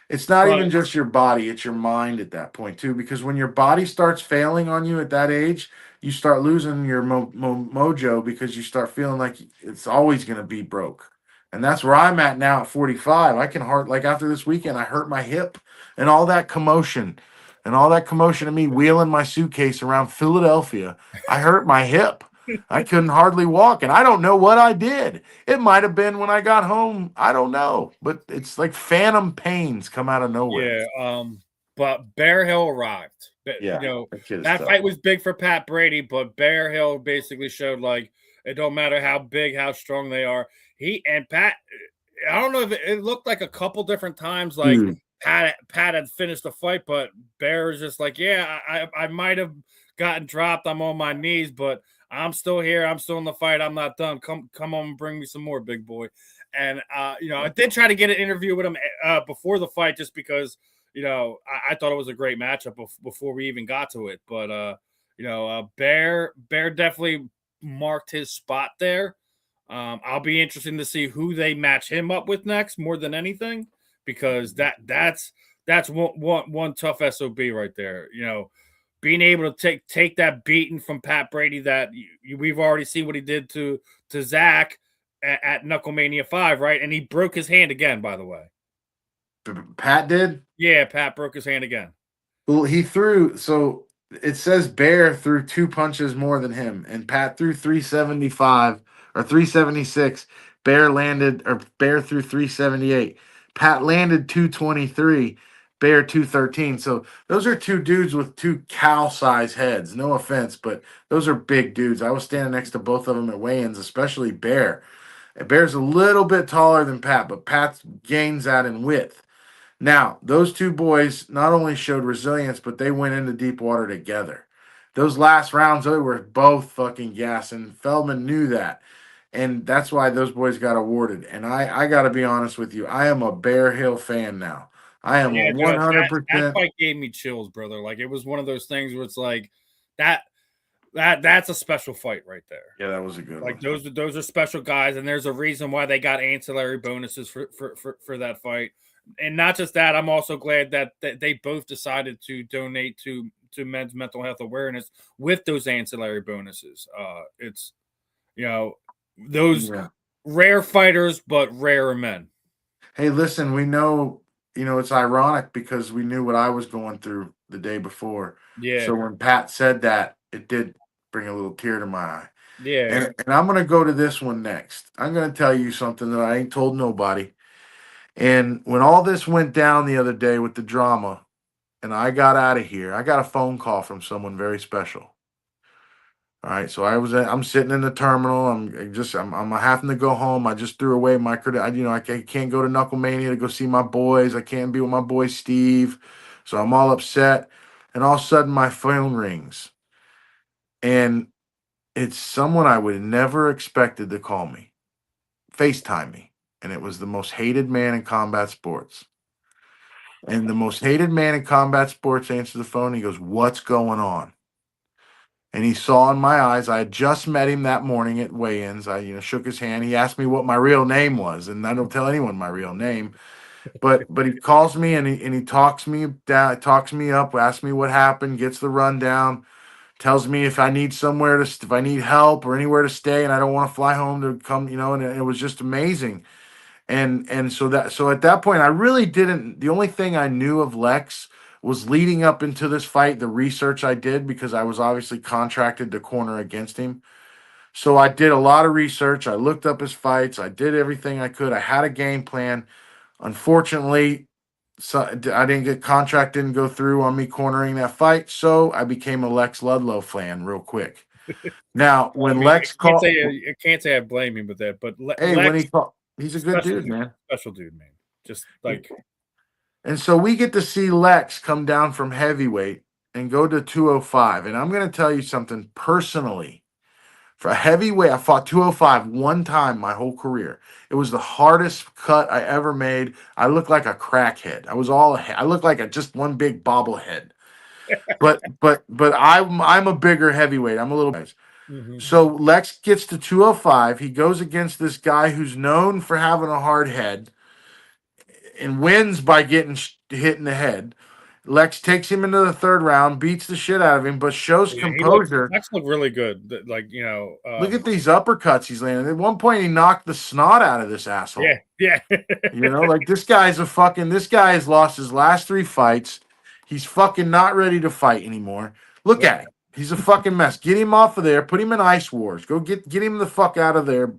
it's not but even just your body, it's your mind at that point too. Because when your body starts failing on you at that age, you start losing your mojo because you start feeling like it's always going to be broke. And that's where I'm at now at 45. I can hard like after this weekend, I hurt my hip and all that commotion of me wheeling my suitcase around Philadelphia. I hurt my hip. I couldn't hardly walk, and I don't know what I did. It might have been when I got home. I don't know, but it's like phantom pains come out of nowhere. yeah, but Bear Hill arrived. Yeah, that kid is That tough. fight was big for Pat Brady, but Bear Hill basically showed like it don't matter how big, how strong they are. He and Pat, I don't know if it looked like a couple different times like Dude, Pat had finished the fight, but Bear was just like, yeah, I might have gotten dropped. I'm on my knees, but I'm still here. I'm still in the fight. I'm not done. Come on and bring me some more, big boy. And I did try to get an interview with him before the fight just because I thought it was a great matchup before we even got to it. But Bear definitely marked his spot there. I'll be interested to see who they match him up with next more than anything, because that's one tough SOB right there. Being able to take that beating from Pat Brady that we've already seen what he did to Zach at Knucklemania 5, right? And he broke his hand again, by the way. Pat did? Yeah, Pat broke his hand again. Well, he threw, so it says Bear threw 2 punches more than him, and Pat threw 375 or 376. Bear threw 378. Pat landed 223, Bear 213. So those are two dudes with two cow size heads. No offense, but those are big dudes. I was standing next to both of them at weigh-ins, especially Bear. Bear's a little bit taller than Pat, but Pat gains that in width. Now, those two boys not only showed resilience, but they went into deep water together. Those last rounds, they were both fucking gassing. Feldman knew that. And that's why those boys got awarded. And I got to be honest with you. I am a Bear Hill fan now. I am a Yeah, Joe, that 100%. fight gave me chills, brother. Like it was one of those things where it's like that's a special fight right there. Yeah, that was a good Like one. those are special guys, and there's a reason why they got ancillary bonuses for that fight. And not just that, I'm also glad that they both decided to donate to men's mental health awareness with those ancillary bonuses. It's those Yeah. rare fighters, but rarer men. Hey, listen, we know, it's ironic because we knew what I was going through the day before. Yeah, So when Pat said that, it did bring a little tear to my eye. yeah, And I'm going to go to this one next. I'm going to tell you something that I ain't told nobody. And when all this went down the other day with the drama, and I got out of here, I got a phone call from someone very special. All right, so I'm sitting in the terminal. I'm having to go home. I just threw away my credit. I can't go to Knucklemania to go see my boys. I can't be with my boy Steve, so I'm all upset. And all of a sudden, my phone rings, and it's someone I would have never expected to call me, FaceTime me, and it was the most hated man in combat sports. And the most hated man in combat sports answers the phone. He goes, "What's going on?" and he saw in my eyes. I had just met him that morning at weigh-ins. I, shook his hand. He asked me what my real name was, and I don't tell anyone my real name. But he calls me and he talks me down, talks me up, asks me what happened, gets the rundown, tells me if I need somewhere to, if I need help or anywhere to stay, and I don't want to fly home to come, and it was just amazing. And so at that point, I really didn't. The only thing I knew of Lex was leading up into this fight, the research I did because I was obviously contracted to corner against him. So I did a lot of research. I looked up his fights. I did everything I could. I had a game plan. Unfortunately, so I didn't get contract didn't go through on me cornering that fight, so I became a Lex Ludlow fan real quick. Now, I when mean, Lex called, I can't say I blame him with that, but hey, when Lex, he called, he's a good dude, man. special dude, man. Just like And so we get to see Lex come down from heavyweight and go to 205. And I'm going to tell you something personally. For a heavyweight, I fought 205 one time my whole career. It was the hardest cut I ever made. I looked like a crackhead. I looked like just one big bobblehead. But I'm a bigger heavyweight. I'm a little guys. mhm. So Lex gets to 205. He goes against this guy who's known for having a hard head and wins by getting hit in the head. Lex takes him into the third round, beats the shit out of him, but shows Yeah, he looks composure. Lex looked really good. Like Look at these uppercuts he's landing. At one point, he knocked the snot out of this yeah, asshole. yeah. Like this this guy has lost his last 3 fights. He's fucking not ready to fight anymore. Look Nope. at him. He's a fucking mess. Get him off of there. Put him in Ice Wars. Go get him the fuck out of there.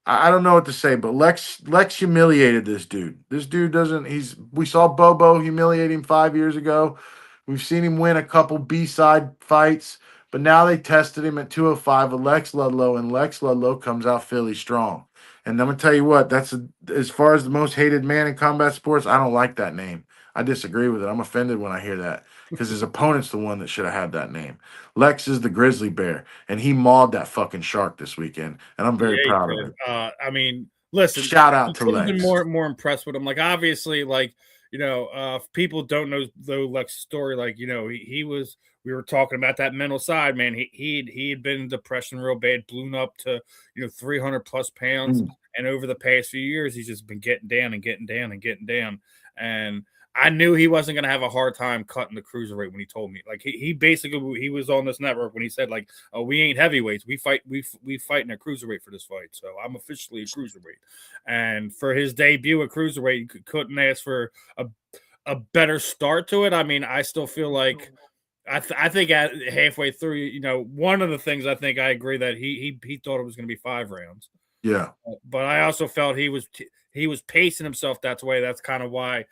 I don't know what to say, but Lex humiliated this dude. This dude doesn't. We saw Bobo humiliate him 5 years ago. We've seen him win a couple B-side fights, but now they tested him at 205 with Lex Ludlow, and Lex Ludlow comes out Philly strong. And I'm gonna tell you what, as far as the most hated man in combat sports. I don't like that name. I disagree with it. I'm offended when I hear that because his opponent's the one that should have had that name. Lex is the grizzly bear, and he mauled that fucking shark this weekend, and I'm very Yeah, he proud of did. him. I mean, listen, Shout out you to could have been Lex. more impressed with him. Like obviously, like if people don't know though Lex's story, like he was. We were talking about that mental side, man. He had been in depression real bad, blown up to 300 plus pounds, Mm. and over the past few years, he's just been getting down and getting down and getting down. And I knew he wasn't going to have a hard time cutting the cruiserweight when he told me. Like he basically he was on this network when he said like, "Oh, we ain't heavyweights. We fight in a cruiserweight for this fight. So I'm officially a cruiserweight." And for his debut at cruiserweight, you couldn't ask for a better start to it. I mean, I still feel like I think at halfway through, one of the things I think I agree that he thought it was going to be 5 rounds. Yeah. But I also felt he was pacing himself that way. That's kind of why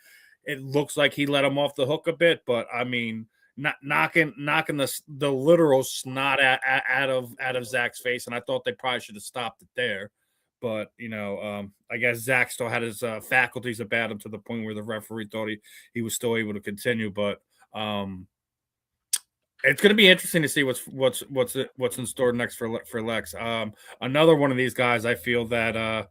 it looks like he let him off the hook a bit. But I mean, not knocking the literal snot out of Zach's face, and I thought they probably should have stopped it there. But I guess Zach still had his faculties about him to the point where the referee thought he was still able to continue. But it's going to be interesting to see what's in store next for Lex. Another one of these guys, I feel that I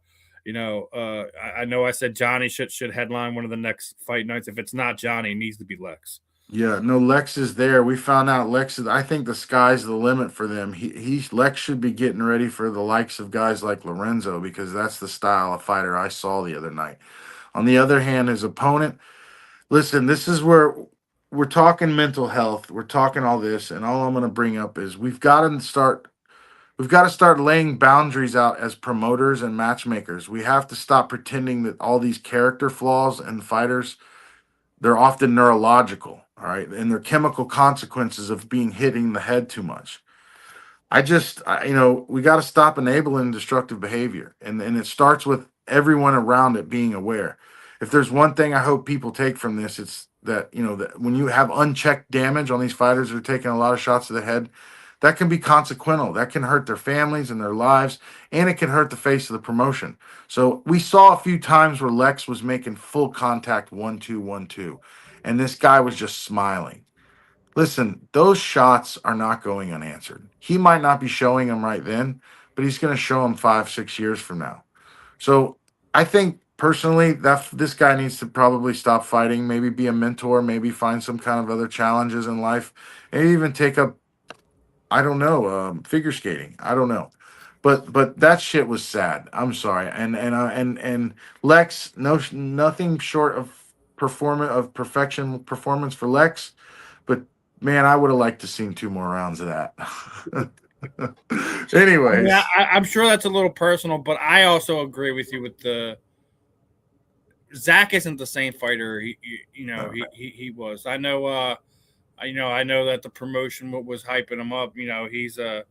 know I said Johnny should headline one of the next fight nights. If it's not Johnny, it needs to be Lex. Yeah, no, Lex is there. We found out Lex is. I think the sky's the limit for them. Lex should be getting ready for the likes of guys like Lorenzo because that's the style of fighter I saw the other night. On the other hand, his opponent. Listen, this is where we're talking mental health. We're talking all this, and all I'm going to bring up is we've got to start. We've got to start laying boundaries out as promoters and matchmakers. We have to stop pretending that all these character flaws in fighters, they're often neurological, all right, and they're chemical consequences of being hitting the head too much. We got to stop enabling destructive behavior, and it starts with everyone around it being aware. If there's one thing I hope people take from this, it's that that when you have unchecked damage on these fighters who are taking a lot of shots to the head, that can be consequential. That can hurt their families and their lives, and it can hurt the face of the promotion. So we saw a few times where Lex was making full contact 1-2, 1-2, and this guy was just smiling. Listen, those shots are not going unanswered. He might not be showing them right then, but he's going to show them 5, 6 years from now. So I think personally that this guy needs to probably stop fighting, maybe be a mentor, maybe find some kind of other challenges in life, and even take up I don't know. Figure skating. I don't know. But that shit was sad. I'm sorry. And Lex, no, nothing short of perfection performance for Lex. But man, I would have liked to seen 2 more rounds of that. I mean, Anyways, I'm sure that's a little personal, but I also agree with you with the Zach isn't the same fighter he was. I know I know that the promotion was hyping him up. He's a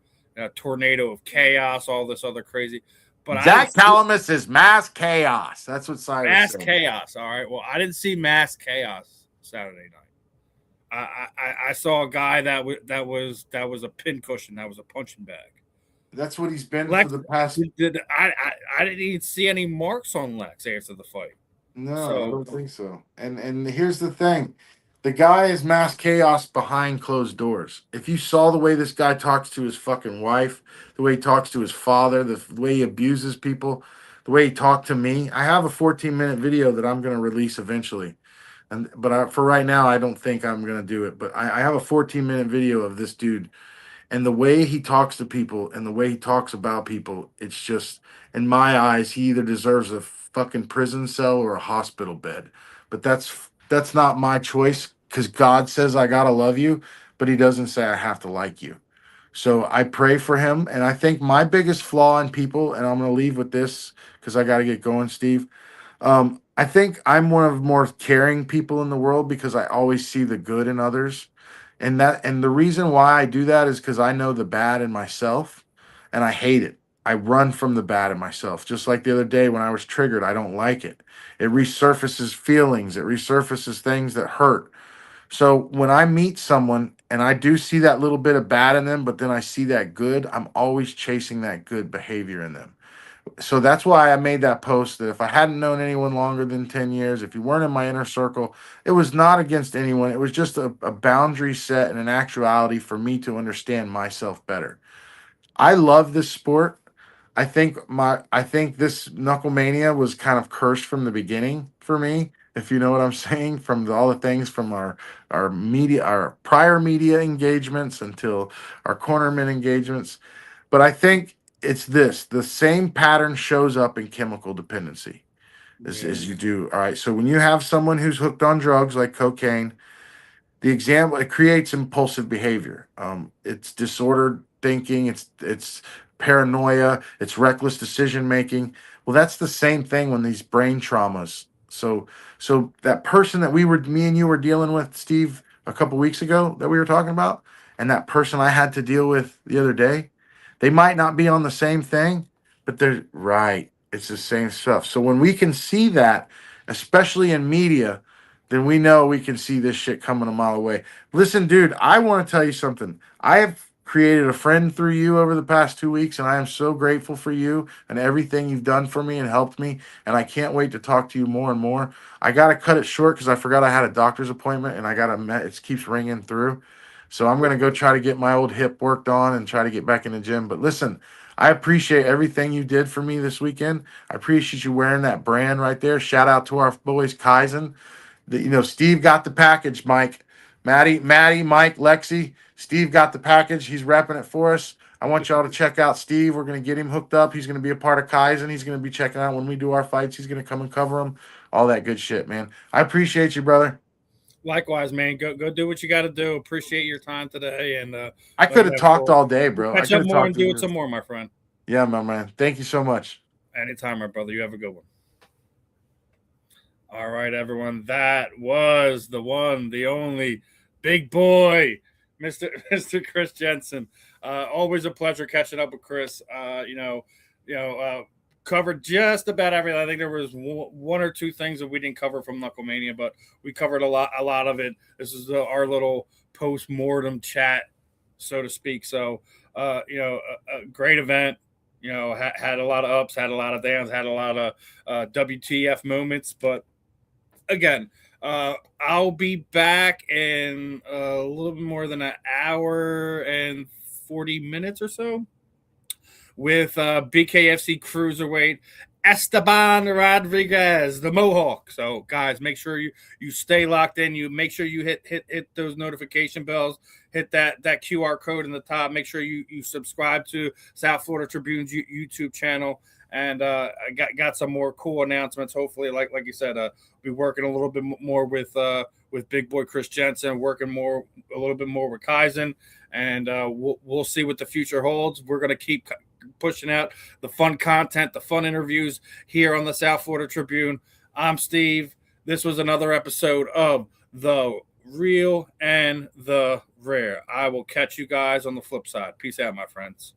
tornado of chaos, all this other crazy. But I didn't Zach see Calamus is mass chaos. That's what Cyrus mass said. chaos. All right. Well, I didn't see mass chaos Saturday night. I saw a guy that was a pincushion. That was a punching bag. That's what he's been for Lex the past. I didn't even see any marks on Lex after the fight. No, I So don't think so. And here's the thing. The guy is mass chaos behind closed doors. If you saw the way this guy talks to his fucking wife, the way he talks to his father, the way he abuses people, the way he talked to me, I have a 14-minute video that I'm going to release eventually. For right now, I don't think I'm going to do it. But I have a 14-minute video of this dude and the way he talks to people and the way he talks about people, it's just in my eyes, he either deserves a fucking prison cell or a hospital bed. But that's not my choice because God says I gotta love you, but he doesn't say I have to like you. So I pray for him, and I think my biggest flaw in people, and I'm gonna leave with this because I gotta get going, Steve. I think I'm one of the more caring people in the world because I always see the good in others. And the reason why I do that is because I know the bad in myself and I hate it. I run from the bad in myself. Just like the other day when I was triggered, I don't like it. It resurfaces feelings, it resurfaces things that hurt. So when I meet someone and I do see that little bit of bad in them, but then I see that good, I'm always chasing that good behavior in them. So that's why I made that post that if I hadn't known anyone longer than 10 years, if you weren't in my inner circle, it was not against anyone. It was just a boundary set and an actuality for me to understand myself better. I love this sport. I think this Knucklemania was kind of cursed from the beginning for me, if you know what I'm saying, from all the things from our media, our prior media engagements until our cornerman engagements. But I think it's this the same pattern shows up in chemical dependency yeah, as you do. All right. So when you have someone who's hooked on drugs like cocaine, the example it creates impulsive behavior. It's disordered thinking, it's paranoia, it's reckless decision making. Well, that's the same thing when these brain traumas. So that person that me and you were dealing with, Steve, a couple weeks ago that we were talking about, and that person I had to deal with the other day, they might not be on the same thing, but they're right. It's the same stuff. So when we can see that, especially in media, then we know we can see this shit coming a mile away. Listen, dude, I want to tell you something. I have created a friend through you over the past 2 weeks, and I am so grateful for you and everything you've done for me and helped me. And I can't wait to talk to you more and more. I got to cut it short because I forgot I had a doctor's appointment and it keeps ringing through. So I'm going to go try to get my old hip worked on and try to get back in the gym. But listen, I appreciate everything you did for me this weekend. I appreciate you wearing that brand right there. Shout out to our boys, Kaizen. Steve got the package, Mike. Maddie, Mike, Lexi. Steve got the package. He's repping it for us. I want y'all to check out Steve. We're going to get him hooked up. He's going to be a part of Kaizen. He's going to be checking out when we do our fights. He's going to come and cover them. All that good shit, man. I appreciate you, brother. likewise, man. Go do what you got to do. Appreciate your time today, and I could have again, talked all day, we'll bro. I catch could up have more talked and to do it you. some more, my friend. Yeah, my man. Thank you so much. Anytime, my brother. You have a good one. All right, everyone. That was the one, the only big boy, Mister Chris Jensen. Always a pleasure catching up with Chris. Covered just about everything. I think there was one or two things that we didn't cover from Knucklemania, but we covered a lot of it. This is our little post-mortem chat, so to speak. So, a great event. Had a lot of ups, had a lot of downs, had a lot of WTF moments, but again, I'll be back in a little bit more than an hour and 40 minutes or so with BKFC Cruiserweight. Esteban Rodriguez, the Mohawk. So, guys, make sure you stay locked in. You make sure you hit those notification bells. Hit that QR code in the top. Make sure you subscribe to South Florida Tribune's YouTube channel. And I got some more cool announcements. Hopefully, like you said, be working a little bit more with Big Boy Chris Jensen, working a little bit more with Kaizen, and we'll see what the future holds. We're gonna keep pushing out the fun content, the fun interviews here on the South Florida Tribune. I'm Steve. This was another episode of The Real and the Rare. I will catch you guys on the flip side. Peace out, my friends.